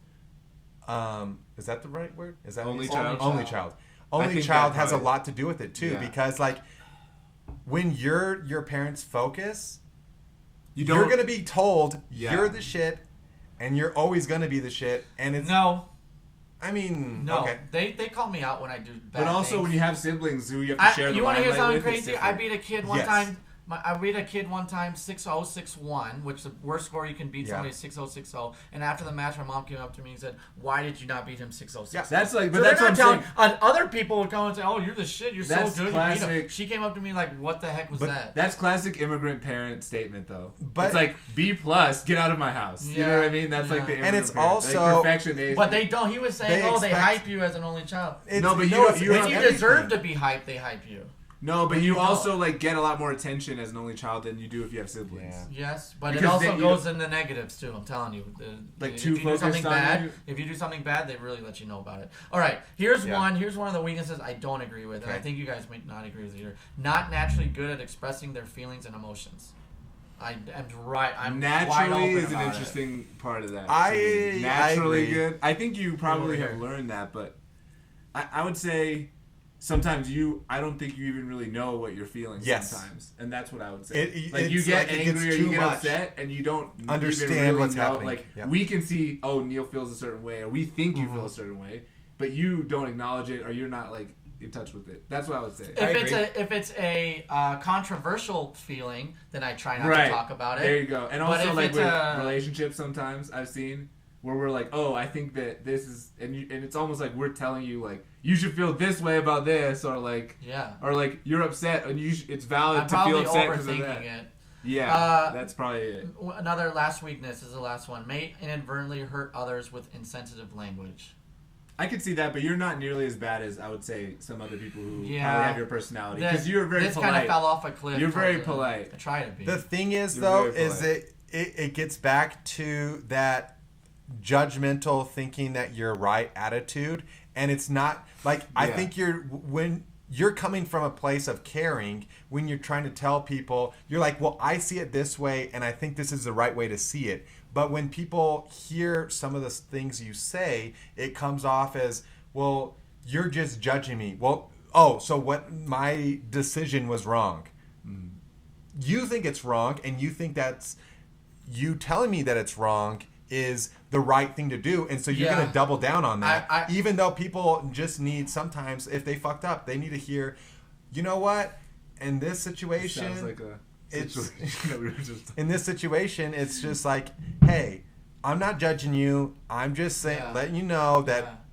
Is that the right word? Is that Only what it's- child? Only child. Only think child that has a probably- lot to do with it too, Yeah. because like when your parents' focus, You you're don't. gonna be told Yeah. you're the shit, and you're always gonna be the shit. And it's No. I mean, No. okay. They call me out when I do bad But also things. when you have siblings who you have to share the you want to hear limelight something with, it's crazy? I different. beat a kid one Yes. time. I beat a kid one time 6-0-6-1, which the worst score you can beat Yeah. somebody is 6-0-6-0. And after the match, my mom came up to me and said, "Why did you not beat him 6-0-6-0?" That's like, but So that's they're what not I'm telling. saying. Other people would come and say, "Oh, you're the shit. You're That's so good." You beat him." classic. She came up to me like, "What the heck was But that?" That's classic immigrant parent statement, though. But- it's like B plus, get out of my house. You know Yeah. what I mean? That's like the Yeah. immigrant And it's parent. also- like perfection. But they don't. He was saying, They "Oh, they expect- hype you as an only child." It's, No, but you no, don't- it's, you it's When you everything. deserve to be hyped, they hype you. No, but But you you also don't. like get a lot more attention as an only child than you do if you have siblings. Yeah. Yes, but it Because also then you- goes in the negatives too. I'm telling you. Like if too you do focused something on bad, you? if you do something bad, they really let you know about it. All right, here's Yeah. one. Here's one of the weaknesses I don't agree with, and I Okay. think you guys may not agree with it either. Not naturally good at expressing their feelings and emotions. I'm right. I'm wide Naturally open is an about interesting part of that. I naturally agree. good. I think you probably Over have here. learned that, but I would say sometimes I don't think you even really know what you're feeling Yes. sometimes, and that's what I would say. It- like you it's get like it gets angry or too you get much. upset, and you don't Understand even really what's know. happening. Like Yep. we can see, oh, Neil feels a certain way, or we think you Mm-hmm. feel a certain way, but you don't acknowledge it, or you're not like in touch with it. That's what I would say. If it's a controversial feeling, then I try not Right. to talk about it. There you go. And But also if like it's with a- relationships, sometimes I've seen where we're like, oh, I think that this is, and it's almost like we're telling you like you should feel this way about this, or like you're upset and it's valid to feel upset because of that. It. Yeah, that's probably it. Another last weakness is the last one. May inadvertently hurt others with insensitive language. I could see that, but you're not nearly as bad as I would say some other people who probably have your personality. Because you're very polite. This kind of fell off a cliff. You're very polite. I try to be. The thing is, though, is it gets back to that judgmental thinking that you're right attitude, and it's not like I think when you're coming from a place of caring, when you're trying to tell people, you're like, well, I see it this way, and I think this is the right way to see it. But when people hear some of the things you say, it comes off as, well, you're just judging me. Well, so what? My decision was wrong. Mm. You think it's wrong, and you think that's you telling me that it's wrong is the right thing to do, and so you're going to double down on that. Even though people just need, sometimes if they fucked up, they need to hear, you know what? In this situation, sounds like a in this situation, it's just like, hey, I'm not judging you. I'm just saying, letting you know that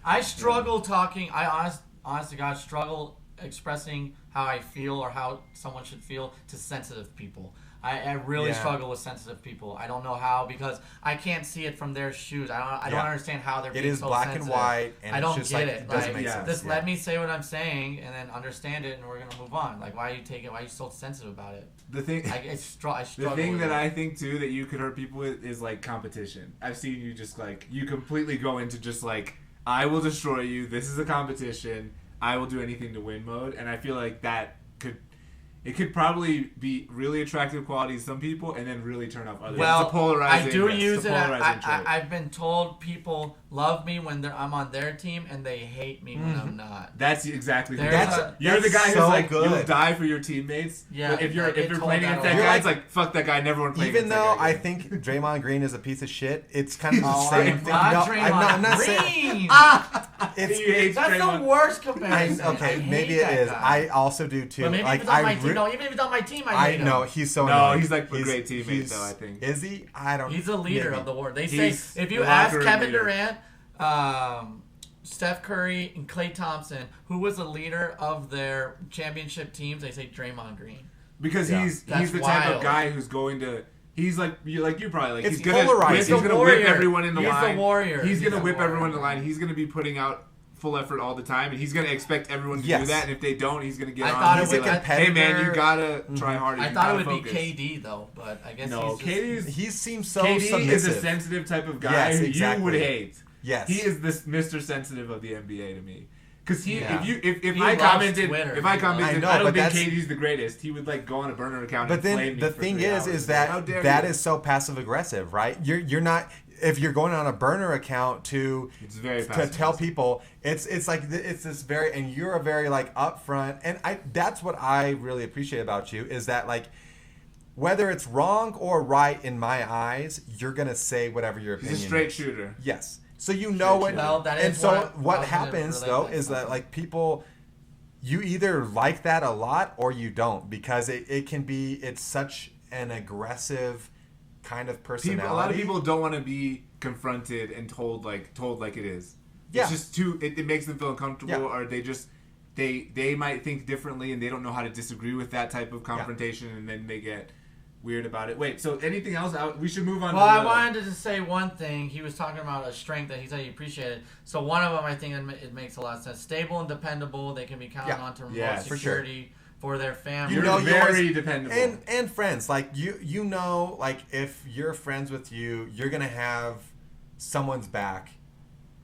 I struggle talking. I honest to God struggle expressing how I feel or how someone should feel to sensitive people. I really struggle with sensitive people. I don't know how, because I can't see it from their shoes. I don't understand how they're being so sensitive. It is black and white, and I don't get it. It doesn't make sense. Just let me say what I'm saying and then understand it, and we're gonna move on. Like, why are you so sensitive about it? The thing, I struggle. The thing that I think too that you could hurt people with is like competition. I've seen you just like you completely go into just like, I will destroy you. This is a competition. I will do anything to win mode, and I feel like that could probably be really attractive qualities to some people, and then really turn off others. Well, it's a polarizing, I do use it. I've been told people love me when I'm on their team, and they hate me when I'm not. That's exactly you're the guy who's like good. You'll die for your teammates. Yeah. But if you're playing against that guy, it's like fuck that guy. Never want to play. Even though I think Draymond Green is a piece of shit, it's kind of the same thing. I'm not saying. That's the worst comparison. Maybe it is. I also do too. But maybe if it's on my team. No, even if it's on my team, I hate him. know he's so annoying. He's like a great teammate, though. I think is he? I don't. He's a leader of the war. They say if you ask Kevin Durant, Steph Curry, and Klay Thompson, who was the leader of their championship teams, they say Draymond Green. Because he's the type of guy who's going to. He's like you probably like. It's he's gonna whip everyone in the line. He's the warrior. He's gonna whip everyone in the line. He's gonna be putting out full effort all the time, and he's gonna expect everyone to do that. And if they don't, he's gonna get on. He's a competitor. Hey man, you gotta try harder. I thought it would be KD though, but I guess he seems so KD submissive. is a sensitive type of guy who you would hate. Yes, he is this Mr. Sensitive of the NBA to me. Because if I commented, I don't think KD's KD's the greatest, he would like go on a burner account. But and then the thing is that is so passive aggressive, right? You're not. If you're going on a burner account to tell people, it's like it's this very, and you're a very like upfront, and that's what I really appreciate about you is that like whether it's wrong or right in my eyes, you're gonna say whatever your opinion. He's a straight shooter. Yes, so you know it. Well, that is and so what happens though is that like people, you either like that a lot or you don't, because it's such an aggressive kind of personality. A lot of people don't want to be confronted and told like it is. Yeah. It's just too. It makes them feel uncomfortable, or they might think differently and they don't know how to disagree with that type of confrontation, and then they get weird about it. Wait, so anything else? We should move on. Well, I wanted to just say one thing. He was talking about a strength that he said he appreciated. So one of them, I think it makes a lot of sense. Stable and dependable. They can be counted on to remote security. For their family. You're very dependable. And friends. Like, you know, like, if you're friends with you, you're going to have someone's back,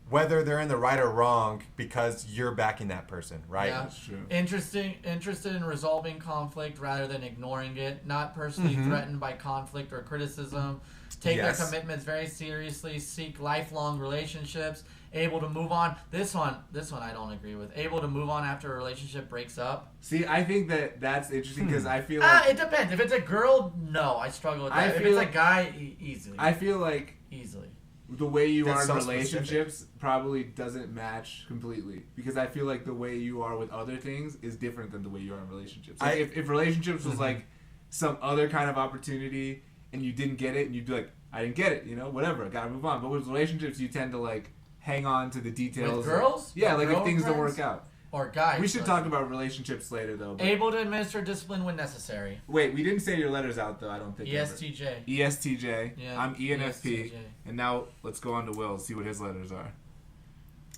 whether they're in the right or wrong, because you're backing that person, right? Yeah, that's true. Interested in resolving conflict rather than ignoring it. Not personally threatened by conflict or criticism. Take their commitments very seriously. Seek lifelong relationships. Able to move on. This one I don't agree with. Able to move on after a relationship breaks up. See, I think that's interesting because I feel like it depends. If it's a girl, no, I struggle with that. If it's a guy, easily. I feel like easily. The way you are in relationships probably doesn't match completely, because I feel like the way you are with other things is different than the way you are in relationships. Like if relationships was like some other kind of opportunity and you didn't get it, and you'd be like, I didn't get it, whatever, gotta move on. But with relationships, you tend to like hang on to the details. With girls? Yeah, like if things don't Girlfriends? work out. Or guys. We should talk about relationships later, though. But... Able to administer discipline when necessary. Wait, we didn't say your letters out, though, I don't think. ESTJ. ESTJ. Yeah, I'm ENFP. ESTJ. And now let's go on to Will, see what his letters are.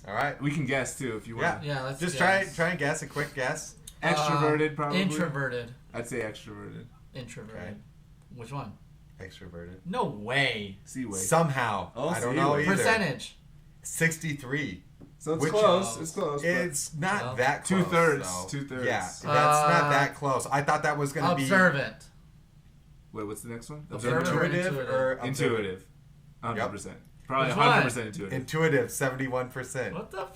All right. We can guess, too, if you want. Yeah, let's Just guess. try and guess a quick guess. Extroverted, probably. Introverted. I'd say extroverted. Introverted. Okay. Which one? Extroverted. No way. C-way. Somehow. Oh, I don't know C-way. either. Percentage. 63. So it's Which- close. It's close. It's not Well, that close. 2/3. though. 2/3. Yeah, that's not that close. I thought that was going to be Observant. Wait, what's the next one? Observant. intuitive or observant? Intuitive. 100%. Probably Which 100% intuitive. Intuitive, 71%. What the?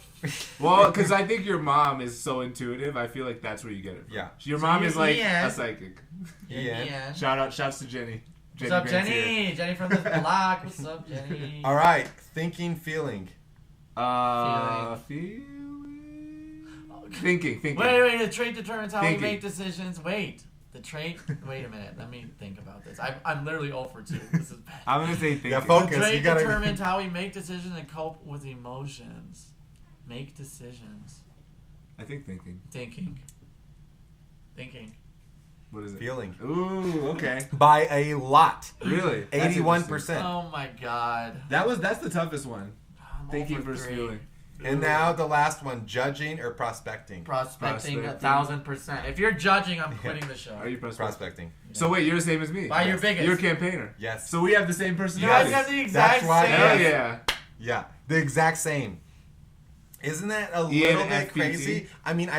Well, because I think your mom is so intuitive, I feel like that's where you get it from. Yeah. Your So mom you're is like Ian. a psychic. Yeah. Shouts to Jenny. What's up, Grant's Jenny? Jenny from the block. What's up, Jenny? All right. Thinking, feeling. Feeling. Thinking. Wait. The trait determines how Thinking. we make decisions. Wait. The trait. Wait a minute. Let me think about this. I'm literally 0 for 2. This is bad. I'm gonna say thinking. Yeah, focus. The trait You gotta- determines how we make decisions and cope with emotions. Make decisions. I think thinking. Thinking. What is it? Feeling. Ooh, okay. By a lot. Really? That's 81%. interesting. Oh my god. That's the toughest one. I'm Thinking over versus 3. feeling. And now the last one, judging or prospecting? Prospecting Prospecting. 1000%. If you're judging, I'm quitting the show. Are you prospecting? Prospecting. So wait, you're the same as me. Why you're biggest? You're a campaigner. Yes. So we have the same You personality. guys have the exact That's why- same. Hell yeah. Yeah. The exact same. Isn't that a Ian little bit FPT? crazy? I mean,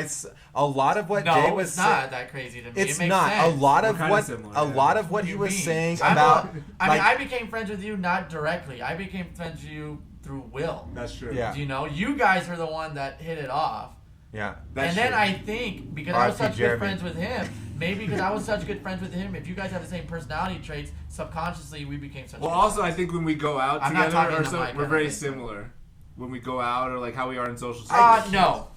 a lot of what No, Jay was it's saying. not that crazy to me. It's it makes not. sense. A lot We're of kinda what similar, a yeah. lot of what he You was mean? saying I'm about I like, mean, I became friends with you not directly. I became friends with you through Will. That's true. Yeah. You know, you guys are the one that hit it off. yeah. That's and then true. I think because I was R.I.P. such Jeremy. good friends with him, maybe because I was such good friends with him, if you guys have the same personality traits, subconsciously we became such. Well, good also I friends. think when we go out I'm not together talking or to so, Mike, I we're don't very think so. similar. When we go out or like how we are in social No.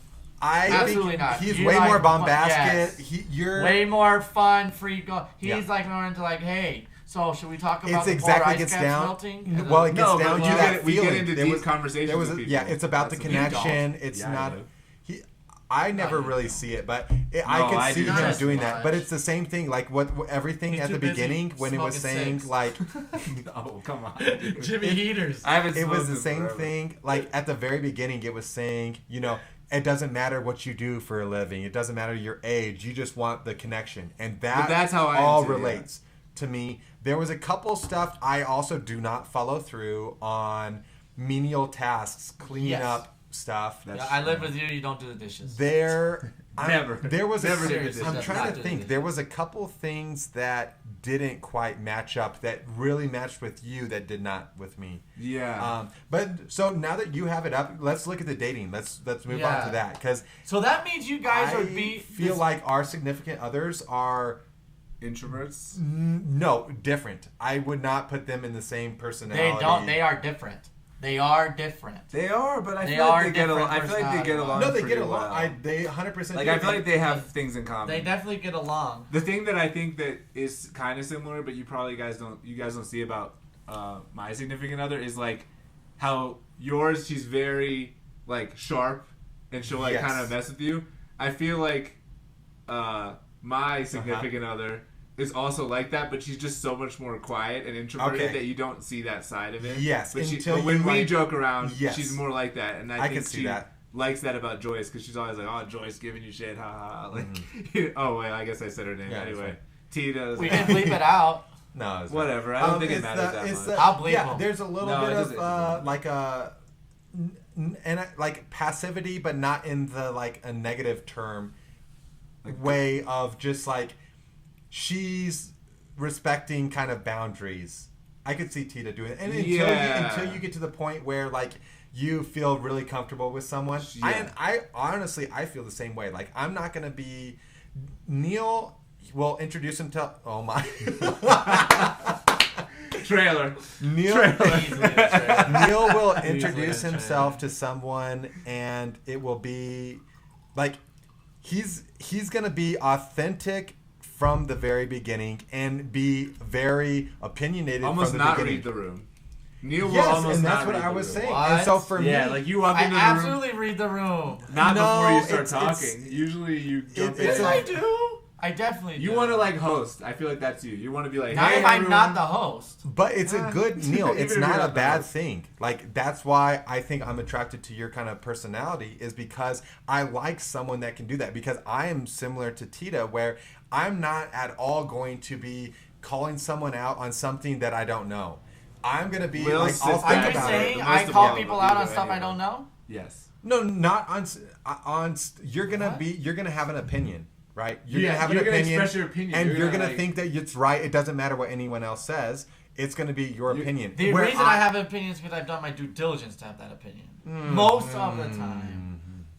I Absolutely think not. he's You way like more fun- bombastic. yes. You're Way more fun, free go. He's Yeah. like more into like, hey, so should we talk about it's the exactly polar ice gets caps down. melting? And Well, the- it gets No, down but to we that get- we feeling. get into There deep was- conversations there was with a- people. yeah, it's about the That's what you connection. don't. It's Yeah, I not. do. I never I do. really see it, but I No, could I see do him not as doing much. that. But it's the same thing. Like what everything He's at too the busy beginning when it was smoking saying cigs. like Oh, come on. dude. Jimmy Heaters. I haven't it was the smoked in same forever. thing. Like at the very beginning, it was saying, it doesn't matter what you do for a living. It doesn't matter your age. You just want the connection, and But that's how I am all too, yeah. relates to me. There was a couple stuff I also do not follow through on menial tasks, cleaning Yes. up stuff. That's Yeah, I live with you. You don't do the dishes. There, Never. There was Never a, did Seriously, I'm does trying not to do think. this. There was a couple things that didn't quite match up that really matched with you that did not with me. Yeah. But so now that you have it up, let's look at the dating. Let's move on Yeah. to that because So that means you guys I would be. feel like our significant others are Introverts. no different. I would not put them in the same personality. They don't. They are different. They are different. They are, but I They feel like are they get along. I different feel like they get personality. along. No, they pretty get along. well. They 100%. Like do. I feel like they have things in common. They definitely get along. The thing that I think that is kind of similar, but you guys don't see about my significant other is like how yours, she's very like sharp and she'll like Yes. kind of mess with you. I feel like my significant other is also like that, but she's just so much more quiet and introverted Okay. that you don't see that side of it. Yes, but, until but when you, we like- joke around, Yes. she's more like that, and I I think can see she that. likes that about Joyce because she's always like, "Oh, Joyce giving you shit, ha ha." Like, oh wait, I guess I said her name Yeah, that's anyway. fine. Tita's. We can bleep it out. No, it's Whatever, Not. I don't think it it's matters the- that it's much. I'll bleep yeah, them. there's a little No, bit it of doesn't. like a like passivity, but not in the like a negative term way of just like she's respecting kind of boundaries. I could see Tita doing it, and until you get to the point where like you feel really comfortable with someone. Yeah. I honestly I feel the same way. Like I'm not gonna be Neil will introduce him to oh my Trailer. Neil Easily a trailer. Neil will Easily introduce a himself to someone and it will be like he's gonna be authentic from the very beginning and be very opinionated Almost from the not beginning. read the room. Neil will Yes, almost and that's not what read I the was room. saying. What? And so for Yeah, me, like you walk I into the room. absolutely read the room. Not No, before you start it's- talking. Usually you jump it's in. a- I do. I definitely do. You want to like host. I feel like that's you. You want to be like, Not hey, if I'm everyone. not the host. but it's a good Neil. Even It's if you're not a not bad nice. thing. Like that's why I think I'm attracted to your kind of personality is because I like someone that can do that. Because I am similar to Tita, where I'm not at all going to be calling someone out on something that I don't know. I'm gonna be Will like I'll sits Are think back you about there. it. saying The I most call of people all, out on either stuff I anyway. don't know? Yes. No, not on. You're gonna What? you're gonna have an opinion, right? You're Yeah, gonna have you're an gonna opinion, express your opinion. and You're you're gonna, gonna like- think that it's right. It doesn't matter what anyone else says. It's gonna be your opinion. The Where reason I have an opinion is because I've done my due diligence to have that opinion. Most of the time.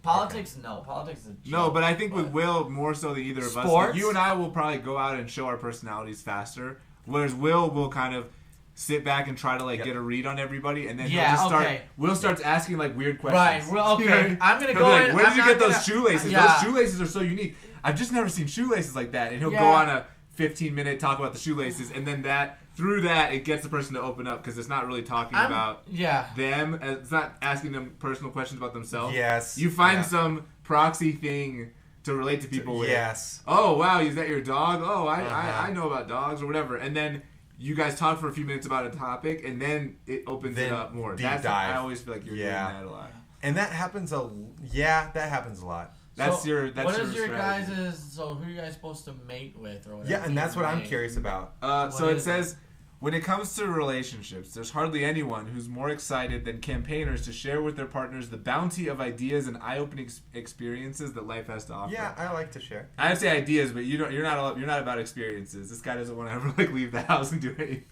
Politics, no. Politics is a No, joke, but I think with Will more so than either of us. Sports? Like, you and I will probably go out and show our personalities faster, whereas Will kind of sit back and try to like Yep. get a read on everybody, and then Yeah, he'll just start. okay. Will starts asking like weird questions. Right, well, okay. You know what I mean? I'm gonna He'll go be like, in- Where did I'm you not get those gonna- shoelaces? Yeah. Those shoelaces are so unique. I've just never seen shoelaces like that. And he'll go Yeah. on a 15-minute talk about the shoelaces, and then through that it gets the person to open up because it's not really talking about Yeah. them. It's not asking them personal questions about themselves. Yes. You find Yeah. some proxy thing to relate to people with. Yes. Oh wow, is that your dog? Oh, Uh-huh. I know about dogs or whatever. And then you guys talk for a few minutes about a topic, and then it opens it Then up more. deep That's dive. I always feel like you're Yeah. doing that a lot. And that happens that happens a lot. That's So, your. That's what your is your strategy. guys' so who are you guys supposed to mate with or whatever? Yeah, and that's what I'm Mate. curious about. So What it is says, when it comes to relationships, there's hardly anyone who's more excited than campaigners to share with their partners the bounty of ideas and eye-opening experiences that life has to offer. Yeah, I like to share. I would say ideas, but you're not about experiences. This guy doesn't want to ever like leave the house and do anything.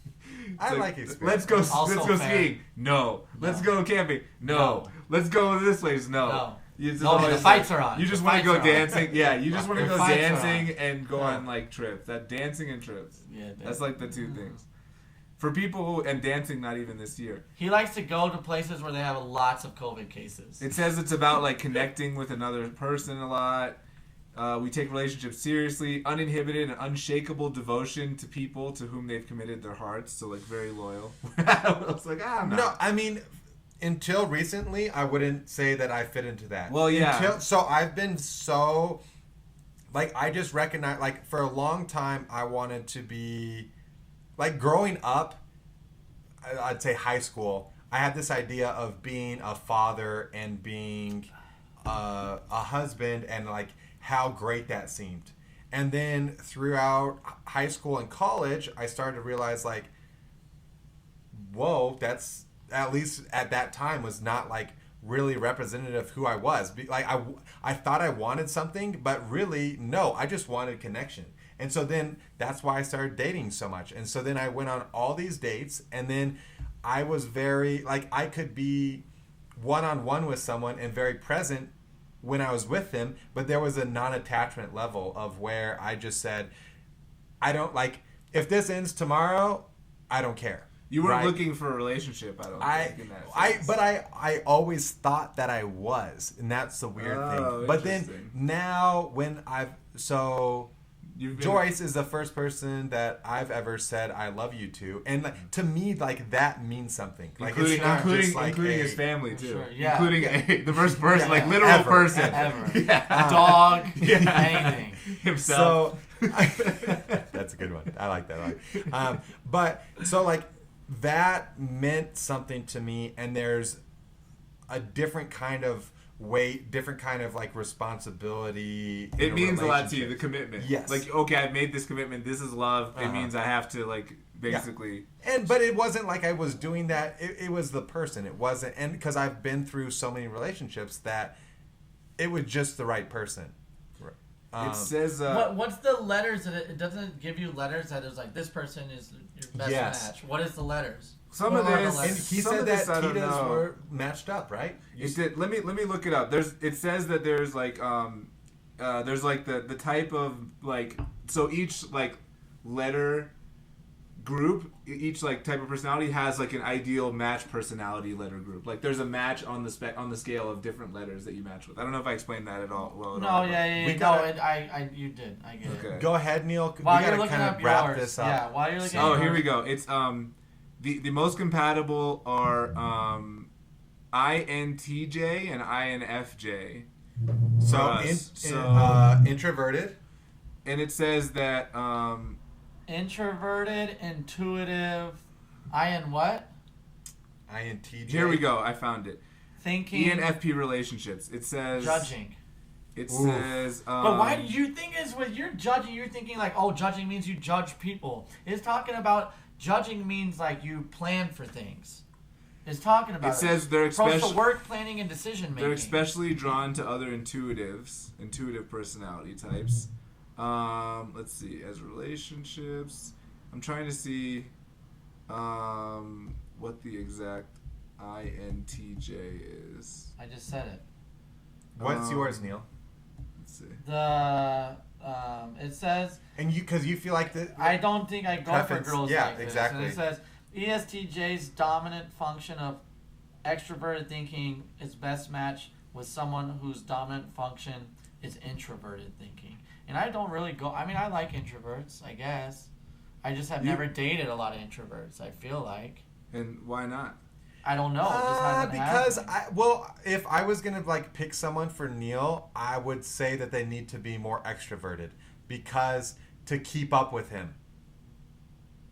I It's like experience. Also Let's go fair. skiing. No. Let's No. go camping. No. No. Let's go to this place. No. No. You just No, but always the fights like- are on. You just The want to fights go are on. dancing. Yeah, you just want to The go fights are dancing on. and go Yeah. on like trips. That dancing and trips. Yeah, That's like the two things. For people and dancing, not even this year. He likes to go to places where they have lots of COVID cases. It says it's about like connecting with another person a lot. We take relationships seriously, uninhibited and unshakable devotion to people to whom they've committed their hearts. So like very loyal. I was like, I'm not. No, I mean, until recently, I wouldn't say that I fit into that. Well, yeah. So I've been so, like, I just recognize, like, for a long time, I wanted to be, like, growing up, I'd say high school, I had this idea of being a father and being a husband and, like, how great that seemed. And then throughout high school and college, I started to realize, like, whoa, that's, at least at that time, was not, like, really representative of who I was. Like, I thought I wanted something, but really, no, I just wanted connection. And so then that's why I started dating so much. And so then I went on all these dates, and then I was very, like, I could be one-on-one with someone and very present when I was with them, but there was a non-attachment level of where I just said, I don't, like, if this ends tomorrow, I don't care. You weren't right? looking for a relationship, I don't think, in that sense. But I always thought that I was, and that's the weird thing. But then interesting. now when You've been- Joyce is the first person that I've ever said I love you to, and like, to me, like, that means something. Like, including, it's not including, just like including a- his family too. Sure, yeah. Including the first person, Yeah, like literal ever, person. Ever. Yeah. Dog, Yeah. anything. Himself. So that's a good one. I like that. But so, like, that meant something to me, and there's a different kind of weight, different kind of, like, responsibility. in It means a lot to you, relationship. the commitment. Yes. Like, okay, I've made this commitment. This is love. It Uh-huh. means I have to, like, basically. But it wasn't like I was doing that. It was the person. It wasn't, and because I've been through so many relationships that it was just the right person. It says. What's the letters that it doesn't give you letters that is like this person is your best Yes. match? What is the letters? Some What of are the this- And letters? he Some said of that this I don't Tita's know. were matched up, right? It did. Let me look it up. It says that there's like there's like the type of like, so each like letter group, each like type of personality has like an ideal match personality letter group. Like there's a match on the scale of different letters that you match with. I don't know if I explained that at all well. You did. I get Okay. it. Go ahead, Neil. While we you're gotta looking kind up of wrap yours, this up. yeah. While you're looking. Oh, at here we yours, go. It's the most compatible are INTJ and INFJ. So, introverted. And it says that introverted, intuitive, IN what? INTJ. Here we go. I found it. Thinking. ENFP relationships. It says Judging. It says. But why do you think is when you're judging, you're thinking like, oh, judging means you judge people. It's talking about judging means like you plan for things. It's talking about. It says they're approach to work planning and decision making. They're especially drawn to other intuitive personality types. Let's see, as relationships. I'm trying to see what the exact INTJ is. I just said it. What's yours, Neil? Let's see. It says. And because you feel like I don't think I go for girls like this. Exactly. And it says ESTJ's dominant function of extroverted thinking is best matched with someone whose dominant function is introverted thinking. And I don't really go. I mean, I like introverts, I guess. I just have never dated a lot of introverts. I feel like. And why not? I don't know. It just hasn't because happened. if I was gonna like pick someone for Neil, I would say that they need to be more extroverted because to keep up with him.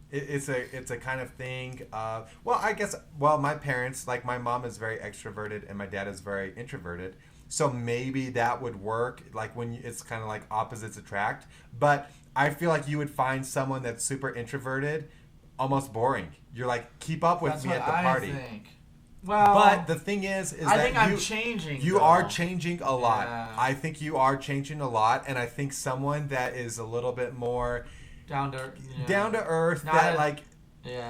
It's a kind of thing. My parents, like my mom is very extroverted and my dad is very introverted. So maybe that would work, like when it's kind of like opposites attract. But I feel like you would find someone that's super introverted almost boring. You're like, keep up with me at the party. I think. Well, but the thing is I think I'm changing. You are changing a lot. Yeah. I think you are changing a lot, and I think someone that is a little bit more down to earth,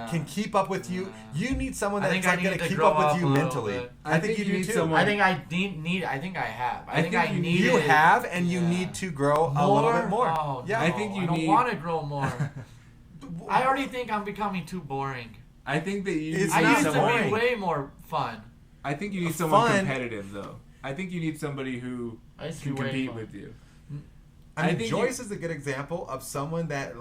can keep up with you. You need someone that's like going to keep up with you mentally. I think you need too. someone. I think I need. I think I have. I think I need. You have, and you need to grow a little bit more. Oh, yeah, no, I think you don't need. want to grow more. I already think I'm becoming too boring. I think that you. I used to boring. be way more fun. I think you need someone competitive, though. I think you need somebody who can compete with you. I think Joyce is a good example of someone that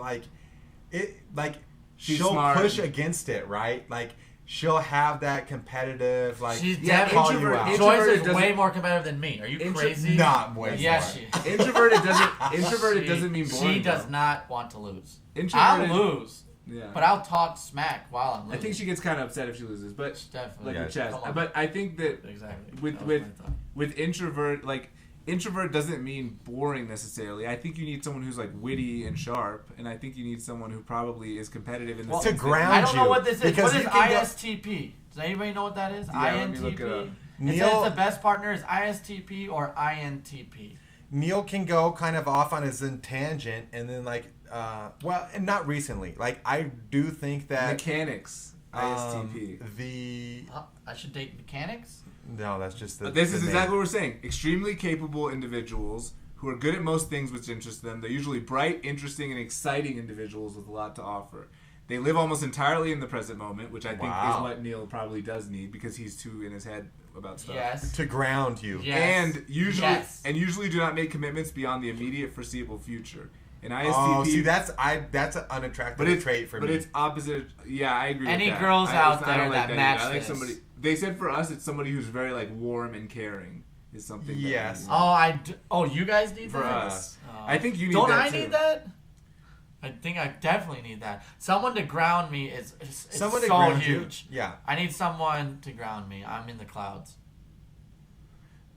she'll smart. push against it, right? Like she'll have that competitive She's call you out. Joyce is way more competitive than me. Are you crazy? Not way. Yes, she is. Introverted doesn't mean boring. She does not want to lose. Introverted, I'll lose. Yeah. But I'll talk smack while I'm losing. I think she gets kind of upset if she loses, but definitely like a chest. But I think that with introvert doesn't mean boring necessarily. I think you need someone who's like witty and sharp, and I think you need someone who probably is competitive in the to ground I don't know what this is. Because what is ISTP? Does anybody know what that is? Yeah, let me look it up. It says the best partner is ISTP or INTP. Neil can go kind of off on his tangent, and then and not recently. Like I do think that mechanics ISTP. I should date mechanics. No, that's just the. This is exactly what we're saying. Extremely capable individuals who are good at most things which interest them. They're usually bright, interesting, and exciting individuals with a lot to offer. They live almost entirely in the present moment, which I think is what Neil probably does need because he's too in his head about stuff. Yes. To ground you. Yes. And usually do not make commitments beyond the immediate foreseeable future. And ISTP. Oh, see, that's an unattractive trait for me. But it's opposite. Yeah, I agree. Any with that. girls out there that match I like this. somebody. They said for us, it's somebody who's very like warm and caring. Is something. Yes. You guys need for that? us. I think you need. Don't that I too. need that? I think I definitely need that. Someone to ground me is someone so to ground huge. You. Yeah. I need someone to ground me. I'm in the clouds.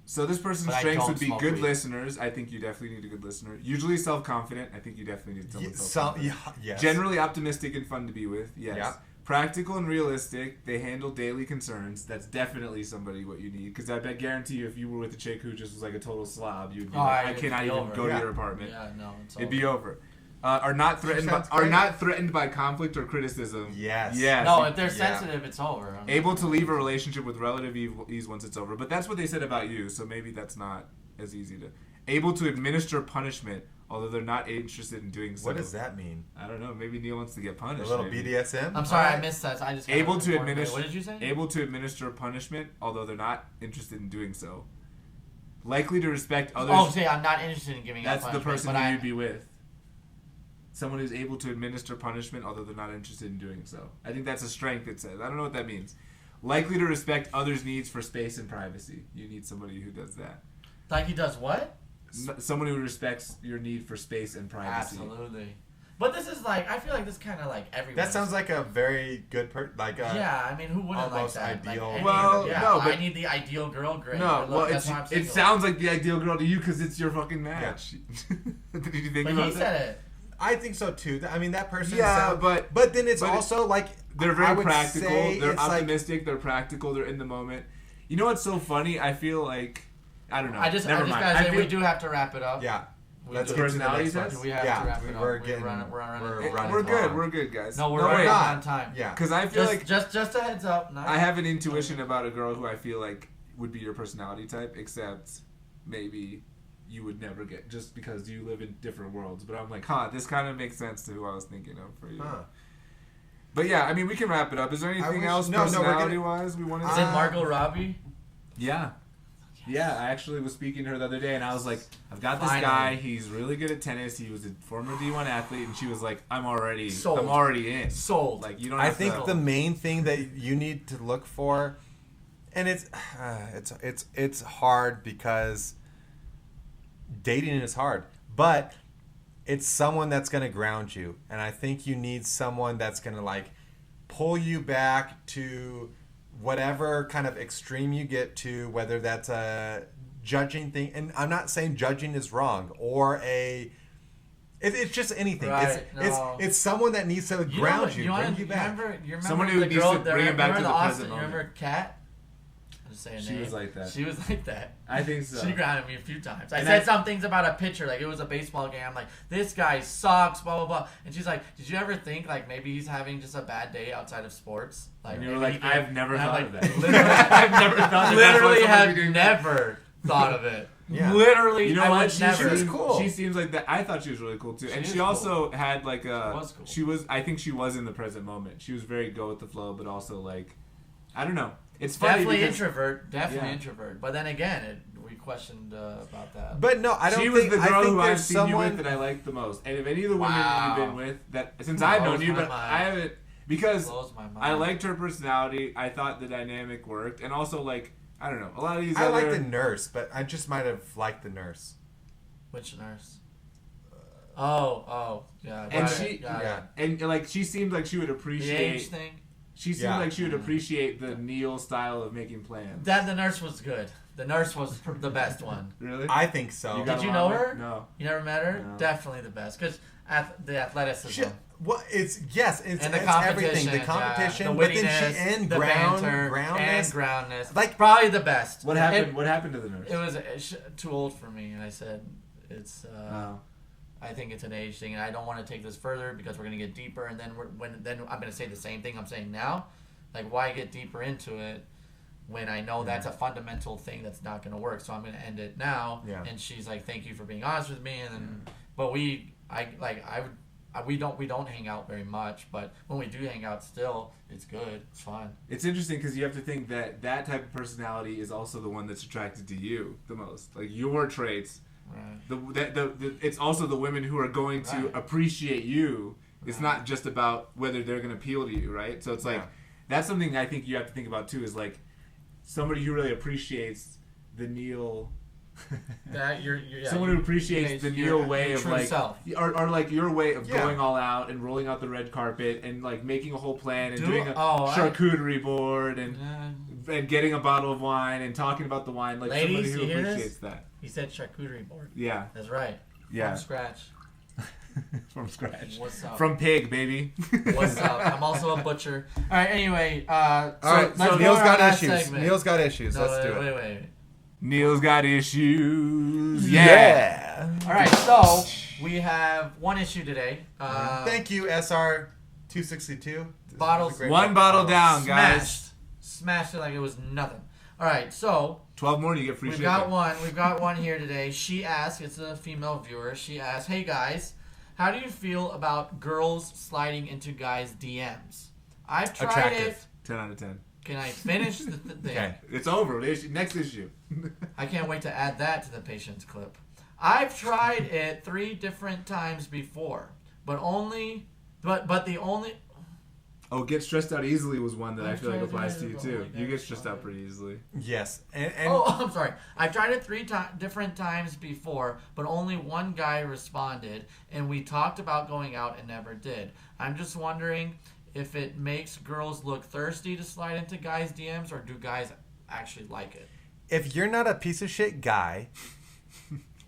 So this person's strengths would be good listeners. I think you definitely need a good listener. Usually self-confident. I think you definitely need someone self-confident. Yes. Generally optimistic and fun to be with. Yes. Yeah. Practical and realistic. They handle daily concerns. That's definitely somebody what you need. Because I guarantee you, if you were with a chick who just was like a total slob, you'd be like, I cannot even go to your apartment. Yeah, no, it'd be over. Are not threatened by conflict or criticism. Yes. Yes. No, if they're sensitive, it's over. Able to leave a relationship with relative ease once it's over. But that's what they said about you, so maybe that's not as easy to. able to administer punishment, although they're not interested in doing so. What does that mean? I don't know. Maybe Neil wants to get punished. A little maybe. BDSM? I'm sorry, I missed that. I just able to administer. What did you say? Able to administer punishment, although they're not interested in doing so. Likely to respect others. Oh, say I'm not interested in giving. That's out the punishment, person but who you'd be with. Someone who's able to administer punishment, although they're not interested in doing so. I think that's a strength. It says. I don't know what that means. Likely to respect others' needs for space and privacy. You need somebody who does that. Like he does what? Someone who respects your need for space and privacy. Absolutely. But this is like, I feel like this kind of like everyone. That sounds like a very good yeah, I mean, who wouldn't like almost that? ideal. Like, Well, yeah, no, but I need the ideal girl. Great. No, Look, well, that's why I'm it single. sounds like the ideal girl to you because it's your fucking match. Did you think But about he that? said it. I think so too. I mean, that person. Yeah, but then it's but also like they're I very would practical. say They're it's like- optimistic. They're practical. They're in the moment. You know what's so funny? I feel like I don't know. I just Never mind. gotta say I feel, we do have to wrap it up. Yeah. We Let's do. get to the Personality next one. test? We have Yeah, to wrap it up. we're We're getting- running we're good. long. We're good, guys. No, we're No, running wait. on time. Yeah. Because I feel like just a heads up. I have an intuition about a girl who I feel like would be your personality type, except maybe you would never get just because you live in different worlds. But I'm like, this kind of makes sense to who I was thinking of for you. Huh. But yeah, I mean, we can wrap it up. Is there anything else no, we're gonna- personality-wise we wanted to Is say? it Margot Robbie? Yeah. Yeah, I actually was speaking to her the other day, and I was like, I've got this Finally. guy. He's really good at tennis. He was a former D1 athlete, and she was like, I'm already in. Sold. Like, you don't I have think to... the main thing that you need to look for, and it's hard because dating is hard, but it's someone that's going to ground you, and I think you need someone that's going to like pull you back to whatever kind of extreme you get to, whether that's a judging thing, and I'm not saying judging is wrong, or it's just anything. Right, no. It's someone that needs to ground you, bring you back. You remember Someone who the needs girl, to bring him back to remember the Austin, present moment. Remember Kat? I'm just saying She name. was like that. She was like that. I think so. She grounded me a few times. I And said I- some things about a pitcher, like it was a baseball game. I'm like, this guy sucks, blah, blah, blah. And she's like, did you ever think, like, maybe he's having just a bad day outside of sports? Like, And you were maybe like, he could- I've never and I'm thought like, of that. Literally, I've never thought that. literally that's what someone have would be doing. never thought of it. Yeah. Literally, You know I what? would never. was cool. She seems like that. I thought she was really cool too, and She she is also had like a. was cool. She was. I think she was in the present moment. She was very go with the flow, but also like, I don't know. It's funny Definitely because introvert. Definitely Yeah. introvert. But then again, we questioned about that. But no, I don't she think was the girl I think who I've there's seen someone you with that I liked the most. And if any of the women Wow. you've been with that since I've known Blows you, my but mind. I haven't because Blows my mind. I liked her personality. I thought the dynamic worked, and also like I don't know a lot of these. I other, like the nurse, but I just might have liked the nurse. Which nurse? Oh, yeah. And right, she, yeah. and like she seemed like she would The appreciate. age thing. She seemed Yeah. like she would appreciate the Neil style of making plans. That the nurse was good. The nurse was the best one. Really? I think so. You got Did you along know with- her? No. You never met her? No. Definitely the best because the athleticism. She, well, it's yes, it's, And the it's competition, everything. The competition, the but then wittiness, she and the banter, groundness. and groundness. Like- probably the best. What happened? What happened to the nurse? It was too old for me, and I said it's. Oh. I think it's an age thing, and I don't want to take this further because we're gonna get deeper, and then then I'm gonna say the same thing I'm saying now. Like, why get deeper into it when I know that's a fundamental thing that's not gonna work? So I'm gonna end it now. Yeah. And she's like, "Thank you for being honest with me," and then, but we don't hang out very much, but when we do hang out, still, it's good. It's fun. It's interesting because you have to think that that type of personality is also the one that's attracted to you the most. Like your traits. Right. It's also the women who are going to Right. appreciate you. It's Right. not just about whether they're going to appeal to you, right? So it's like Yeah. that's something I think you have to think about too. Is like somebody who really appreciates the Neil. That yeah, Someone who appreciates the Neil way of true like, self. or like your way of Yeah. going all out and rolling out the red carpet and like making a whole plan and doing a I- charcuterie board and Yeah. getting a bottle of wine and talking about the wine like Ladies, somebody who you hear this? appreciates that. He said charcuterie board. Yeah, That's right. yeah, From scratch. from scratch. What's up? From pig, baby. What's up? I'm also a butcher. All right. Anyway. All right, so Neil's got issues. Neil's got issues. Let's do it. Wait. Neil's got issues. Yeah. All right. So we have one issue today. Thank you, SR 262. Bottles- One bottle down, guys. Smashed it like it was nothing. All right, so 12 more and you get free we've shipping. got one. We've got one here today. She asked, it's a female viewer. She asked, "Hey guys, how do you feel about girls sliding into guys' DMs? I've tried Attractive. it." 10 out of 10. Can I finish the thing? Okay. It's over. Next issue. I can't wait to add that to the patient's clip. "I've tried it 3 different times before, but the only Oh, get stressed out easily was one that I I've feel like tried applies it, to you but too. only You get never stressed tried out it. pretty easily. Yes, and Oh, I'm sorry. I've tried it 3 different times before, but only one guy responded, and we talked about going out and never did. I'm just wondering if it makes girls look thirsty to slide into guys' DMs, or do guys actually like it?" if you're not a piece of shit guy,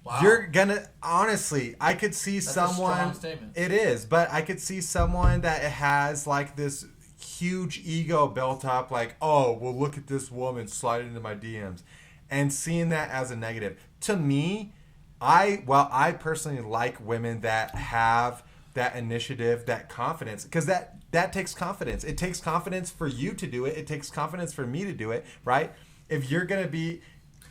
Wow. you're gonna honestly. I could see That's a someone. strong statement. It is, but I could see someone that has like this huge ego built up, like, oh, well, look at this woman sliding into my DMs, and seeing that as a negative. To me, I personally like women that have that initiative, that confidence, because that takes confidence. It takes confidence for you to do it. It takes confidence for me to do it, right? If you're gonna be,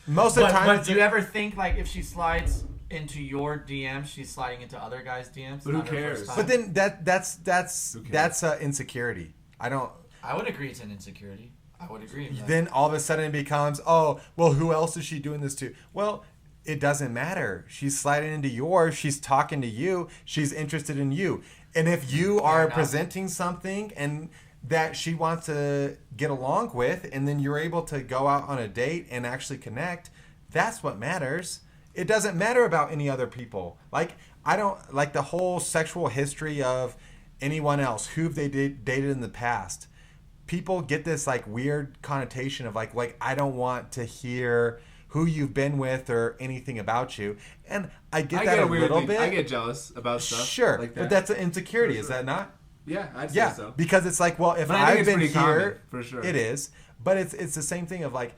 most of the time, But do you ever think, like, if she slides into your DMs, she's sliding into other guys' DMs? But who Not her cares? first time? but then that's Who cares? insecurity. I don't. I would agree it's an insecurity. I would agree with that. Then all of a sudden it becomes, oh, well, who else is she doing this to? Well, it doesn't matter. She's sliding into yours. She's talking to you. She's interested in you. And if you are enough. presenting something and that she wants to get along with, and then you're able to go out on a date and actually connect, that's what matters. It doesn't matter about any other people. Like, I don't like the whole sexual history of anyone else, who they dated in the past. People get this like weird connotation of like I don't want to hear who you've been with or anything about you, and I get that a little bit. I get jealous about stuff. Sure, like that. but that's an insecurity, For is sure. that not? Yeah, I'd say Yeah, so. because it's like, well, if But I think I've it's been pretty here, common, for sure. it is. But it's the same thing of like,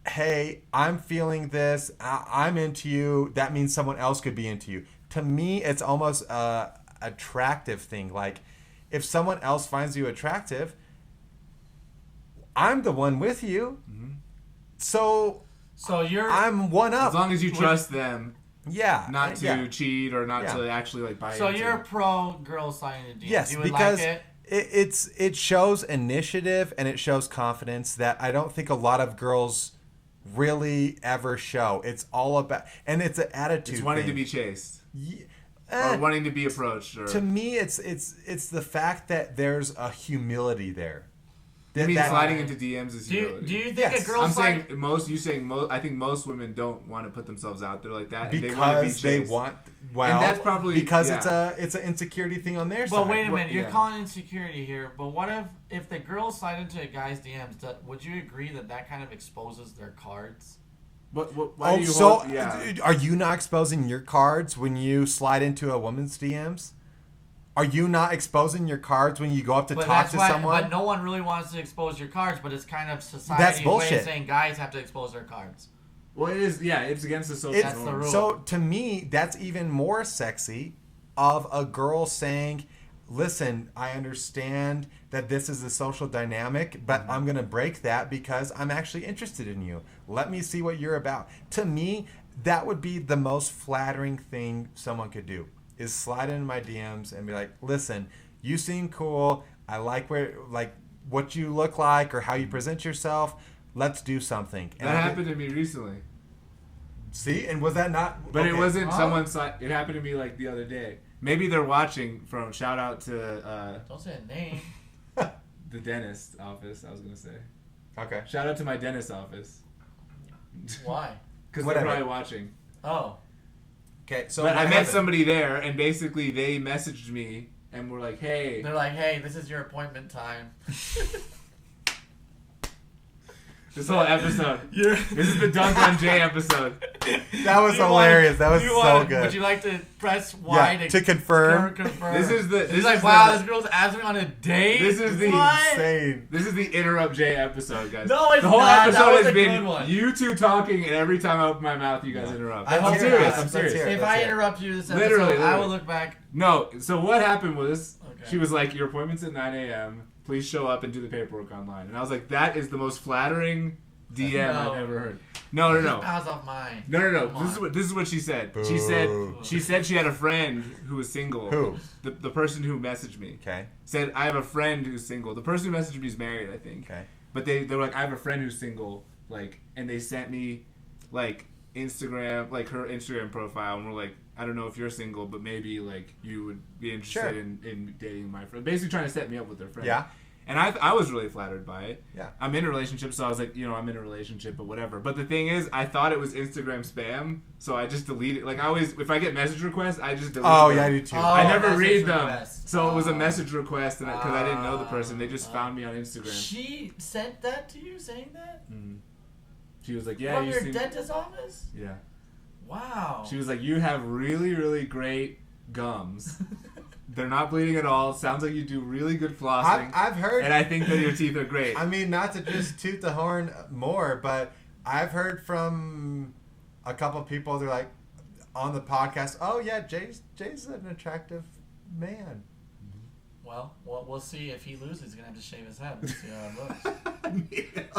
hey, I'm feeling this. I'm into you. That means someone else could be into you. To me, it's almost a attractive thing. Like, if someone else finds you attractive, I'm the one with you. Mm-hmm. So you're I'm one up. As long as you trust them yeah, not to yeah. cheat or not Yeah. to actually like buy So into you're it. pro girls sliding into DMs. Yes, You would because like it? it shows initiative and it shows confidence that I don't think a lot of girls really ever show. It's all about, and it's an attitude. It's wanting thing. to be chased Ye- or eh, wanting to be approached. Or to me, it's the fact that there's a humility there. I mean, That- sliding into DMs is Do you humility. think Yes. a girl I'm sliding... saying most. You saying most. I think most women don't want to put themselves out there like that. And because they they want to be chased. want. Well, And that's probably- because yeah. it's an insecurity thing on their But side. wait a minute, you're yeah. calling insecurity here. But what if the girls slide into a guy's DMs? Would you agree that kind of exposes their cards? Why do you so hold, yeah. are you not exposing your cards when you slide into a woman's DMs? Are you not exposing your cards when you go up to But talk that's to why. someone? But no one really wants to expose your cards. But it's kind of That's society's way bullshit. of saying guys have to expose their cards. Well, it is. Yeah, it's against the social It's- That's the norm. rule. So to me, that's even more sexy of a girl saying, listen, I understand that this is a social dynamic, but I'm going to break that because I'm actually interested in you. Let me see what you're about. To me, that would be the most flattering thing someone could do, is slide into my DMs and be like, listen, you seem cool. I like what you look like or how you present yourself. Let's do something. And That I happened to me recently. See, and was that not? But it okay. wasn't Huh? someone's. It happened to me like the other day. Maybe they're watching. From shout out to Don't say a name. the dentist office. I was gonna say. Okay. Shout out to my dentist office. Why? Because they're Whatever. probably watching. Oh. Okay. So But what I met happened? somebody there, and basically they messaged me and were like, "Hey." They're like, hey, this is your appointment time. This whole episode. You're... This is the Dunk on Jay episode. That was Do you hilarious. want- That was do you so want- good. Would you like to press Y Yeah, to confirm. confirm? This is the. He's This like, is wow, the, this girl's asking me on a date. This is the What? Insane. This is the Interrupt Jay episode, guys. No, it's the whole not. That episode was has a been good one. you two talking, and every time I open my mouth, you guys interrupt. I Let's hope hear not. it. I'm Let's serious. hear it. If Let's I hear it. interrupt you this episode, Literally, I will literally. look back. No, so what happened was Okay. she was like, "Your appointment's at 9 a.m. Please show up and do the paperwork online." And I was like, "That is the most flattering DM No. I've ever heard. No. Bounce off mine. No. Come on. This is what she said. Boo. She said she had a friend who was single. Who? The person who messaged me. Okay. Said I have a friend who's single. The person who messaged me is married, I think. Okay. But they were like, I have a friend who's single, like, and they sent me like Instagram, like her Instagram profile, and we're like, I don't know if you're single, but maybe like you would be interested in dating my friend. Basically trying to set me up with their friend. Yeah. And I was really flattered by it. Yeah. I'm in a relationship, so I was like, I'm in a relationship, but whatever. But the thing is, I thought it was Instagram spam, so I just deleted. Like, I always, if I get message requests, I just delete them. Yeah, I do too. I never message read them. request. So it was a message request, and because I didn't know the person, they just found me on Instagram. She sent that to you, saying that? She was like, yeah, From you your seem... dentist's office? Yeah. Wow. She was like, you have really, really great gums. They're not bleeding at all. Sounds like you do really good flossing. I've heard, and I think that your teeth are great. I mean, not to just toot the horn more, but I've heard from a couple people. They're like on the podcast. Oh yeah, Jay's an attractive man. Well, we'll see if he loses. He's gonna have to shave his head. Let's see how it looks.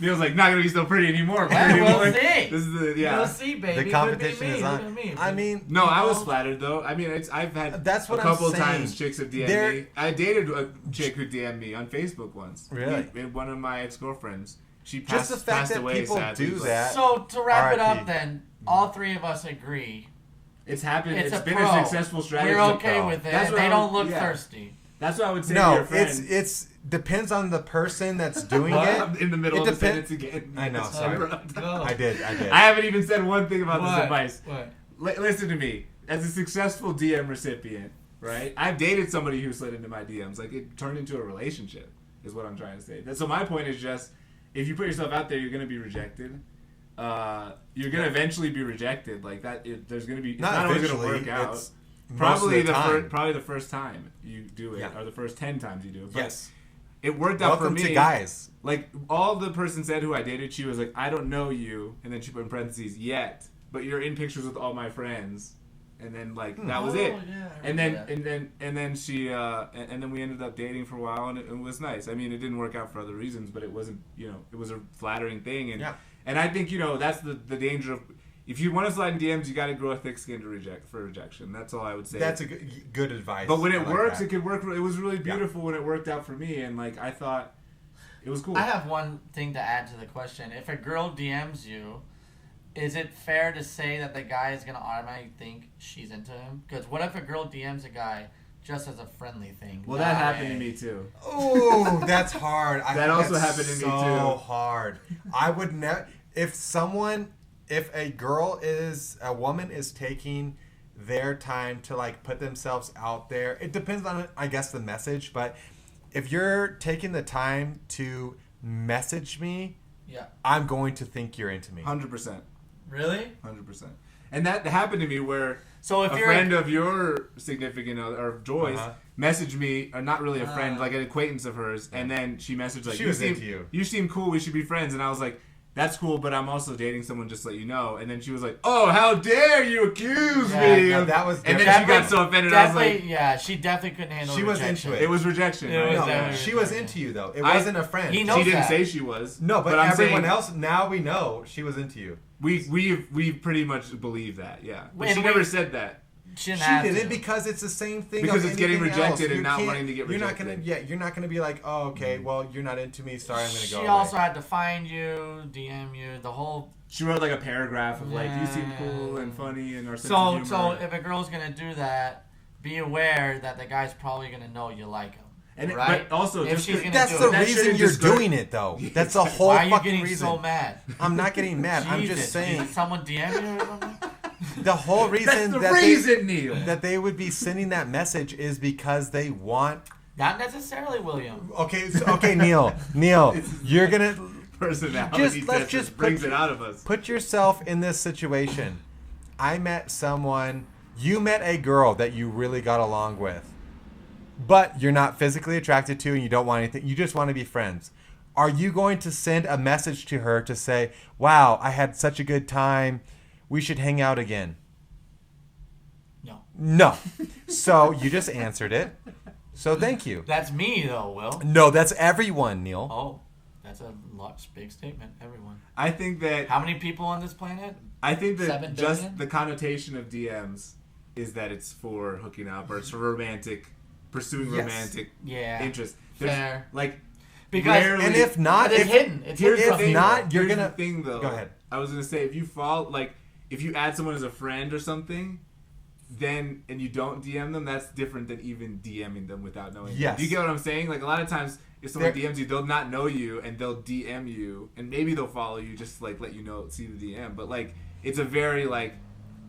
Neil's like, not gonna be so pretty anymore. Yeah, we'll see. This is We'll see, baby. The competition Could be me. is Look on. at me. I mean, No, I was flattered though. I mean, I've had That's what a I'm couple of saying. times chicks have DM'd me. I dated a chick who DM'd me on Facebook once. Really? One of my ex-girlfriends. She Just the fact passed that away, people sadly, do but that. So to wrap it R.I.P. up, then all three of us agree. It's happened. It's It's a been pro. a successful strategy. We're okay pro. with it. That's And what they I don't would- look yeah. thirsty. That's what I would say to no, your friend. it's depends on the person that's doing I'm it. in the middle It of the depends- sentence again. I know, sorry. Go. I did. I haven't even said one thing about this advice. What? Listen to me. As a successful DM recipient, right? I've dated somebody who slid into my DMs. Like, it turned into a relationship, is what I'm trying to say. So my point is just, if you put yourself out there, you're going to be rejected. You're going to eventually be rejected. Like, that. There's going to be... It's not always going to work out. It's Probably time. probably the first time you do it, Yeah. or the first 10 times you do it. But Yes. it worked out Welcome for me. to guys. Like, all the person said who I dated, she was like, I don't know you, and then she put in parentheses, yet, but you're in pictures with all my friends. And then, like, that was it. Yeah, And then she and then we ended up dating for a while, and it was nice. I mean, it didn't work out for other reasons, but it wasn't, it was a flattering thing. And Yeah. and I think, that's the danger of, if you want to slide in DMs, you got to grow a thick skin to rejection. That's all I would say. That's a good advice. But when I it like works, that. it could work. It was really beautiful when it worked out for me, and like I thought, it was cool. I have one thing to add to the question. If a girl DMs you, is it fair to say that the guy is gonna automatically think she's into him? Because what if a girl DMs a guy just as a friendly thing? Well, that happened to me too. Ooh, that's hard. That also happened to me, so too. hard. I would never. If a woman is taking their time to like put themselves out there, it depends on, I guess, the message. But if you're taking the time to message me, Yeah. I'm going to think you're into me. 100%. Really? 100%. And that happened to me where So if a you're friend of your significant other, or Joy's, Uh-huh. messaged me, or not really a friend, like an acquaintance of hers, and then she messaged like, She was into you. You seem cool, we should be friends. And I was like, that's cool, but I'm also dating someone, just to let you know. And then she was like, oh, how dare you accuse me no, of... that was And then different. she got so offended, I was definitely, like... yeah, she definitely couldn't handle She was rejection. into It was rejection. It right? was No, definitely she was into you though. It wasn't a friend. He knows She didn't that. say she was. No, but I'm everyone saying else, now we know she was into you. we pretty much believe that, yeah. But And she we- never said that. She didn't She have didn't to. because it's the same thing. Because of it's getting anything rejected else. and You not can't- wanting to get You're not rejected. you're not gonna be like, oh, okay, well, you're not into me. Sorry, I'm gonna She go. away. also had to find you, DM you, the whole. She wrote like a paragraph of like, you seem Yeah. cool and funny and our sense So of humor. if a girl's gonna do that, be aware that the guy's probably gonna know you like him. And right? But also, If just she's gonna That's do the it. That reason shouldn't you're just go- doing it, though. That's the whole Why are you fucking getting reason. so mad? I'm not getting mad. I'm Jesus, just saying did someone DM you or something? the whole reason That's the that reason, Neil. that they would be sending that message is because they want. Not necessarily, William. Okay, Neil, you're gonna Personality let's test just brings put- it out of us. put yourself in this situation. I met someone. You met a girl that you really got along with, but you're not physically attracted to, and you don't want anything. You just want to be friends. Are you going to send a message to her to say, "Wow, I had such a good time. We should hang out again"? No. No. So you just answered it. So thank you. That's me, though, Will. No, that's everyone, Neil. Oh. That's a big statement, everyone. I think that... How many people on this planet? I think that 7 just billion? the connotation of DMs is that it's for hooking up or it's for pursuing romantic interest. Fair. Like, Because rarely, and if not, it's hidden. It's here's hidden the from thing, people. not, you're here's gonna- the thing, though. Go ahead. I was gonna say, if you add someone as a friend or something, then and you don't DM them, that's different than even DMing them without knowing. Yes. Them. Do you get what I'm saying? Like a lot of times, if someone There- DMs you, they'll not know you and they'll DM you, and maybe they'll follow you just to, like let you know, see the DM. But like, it's a very like,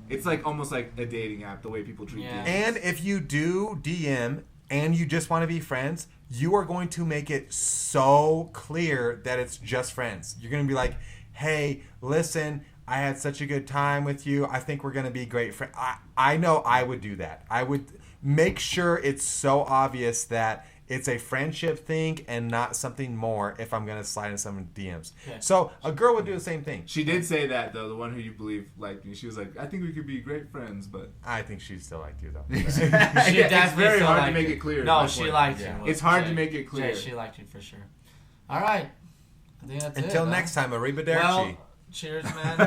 it's like almost like a dating app the way people treat Yeah. DMs. And if you do DM and you just want to be friends, you are going to make it so clear that it's just friends. You're going to be like, hey, listen, I had such a good time with you. I think we're going to be great friends. I know I would do that. I would make sure it's so obvious that it's a friendship thing and not something more if I'm going to slide in some DMs. Okay. So a girl would do the same thing. She did say that though. The one who you believe liked me. She was like, "I think we could be great friends," but I think she still liked you, though. She it's definitely very still hard to liked make you. it clear. No, is my she point. liked Yeah. you. It's hard Jay. to make it clear. Jay, she liked you for sure. All right. I think that's Until it, next time, arrivederci. Well, cheers, man.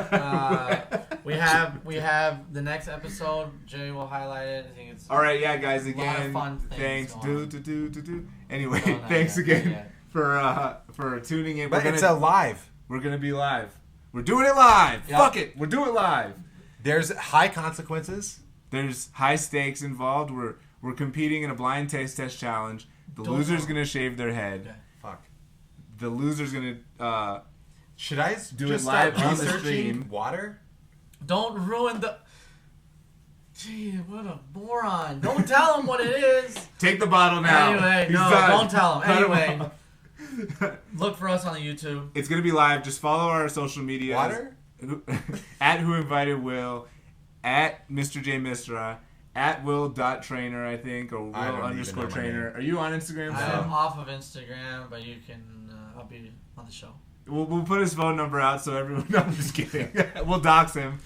We have the next episode. Jay will highlight it. I think it's All right, yeah, guys. a lot Again, of fun things thanks. going on. Do. Anyway, No, not thanks yet, again not yet. for tuning in. But it's a live. We're gonna be live. We're doing it live. Yep. Fuck it. We're doing it live. There's high consequences. There's high stakes involved. We're competing in a blind taste test challenge. The Don't loser's know. gonna shave their head. Okay. Fuck. The loser's gonna Should I Do just it live start on the researching stream. water? Don't ruin the. Gee, what a moron! Don't tell him what it is. take the bottle now. Anyway, He's no, done. don't tell him. Cut Anyway, off. look for us on the YouTube. It's gonna be live. Just follow our social media. Water? At Who Invited Will, at Mr. J Mistra, at Will.trainer, I think, or I don't even Will_trainer. know my name. Are you on Instagram? I'm Sam? off of Instagram, but you can. I'll be on the show. We'll put his phone number out so everyone. No, I'm just kidding. We'll dox him.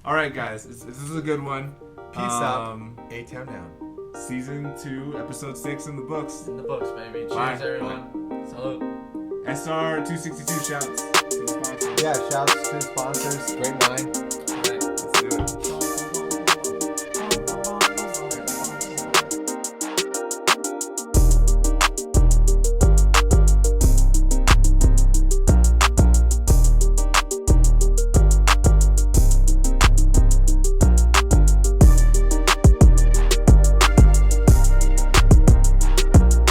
All right, guys. This is a good one. Peace up. A-Town down. Season 2, episode 6 in the books. In the books, baby. Cheers, Bye. everyone. Salute. SR262 shouts to the sponsor. Yeah, shouts to sponsors. Great wine.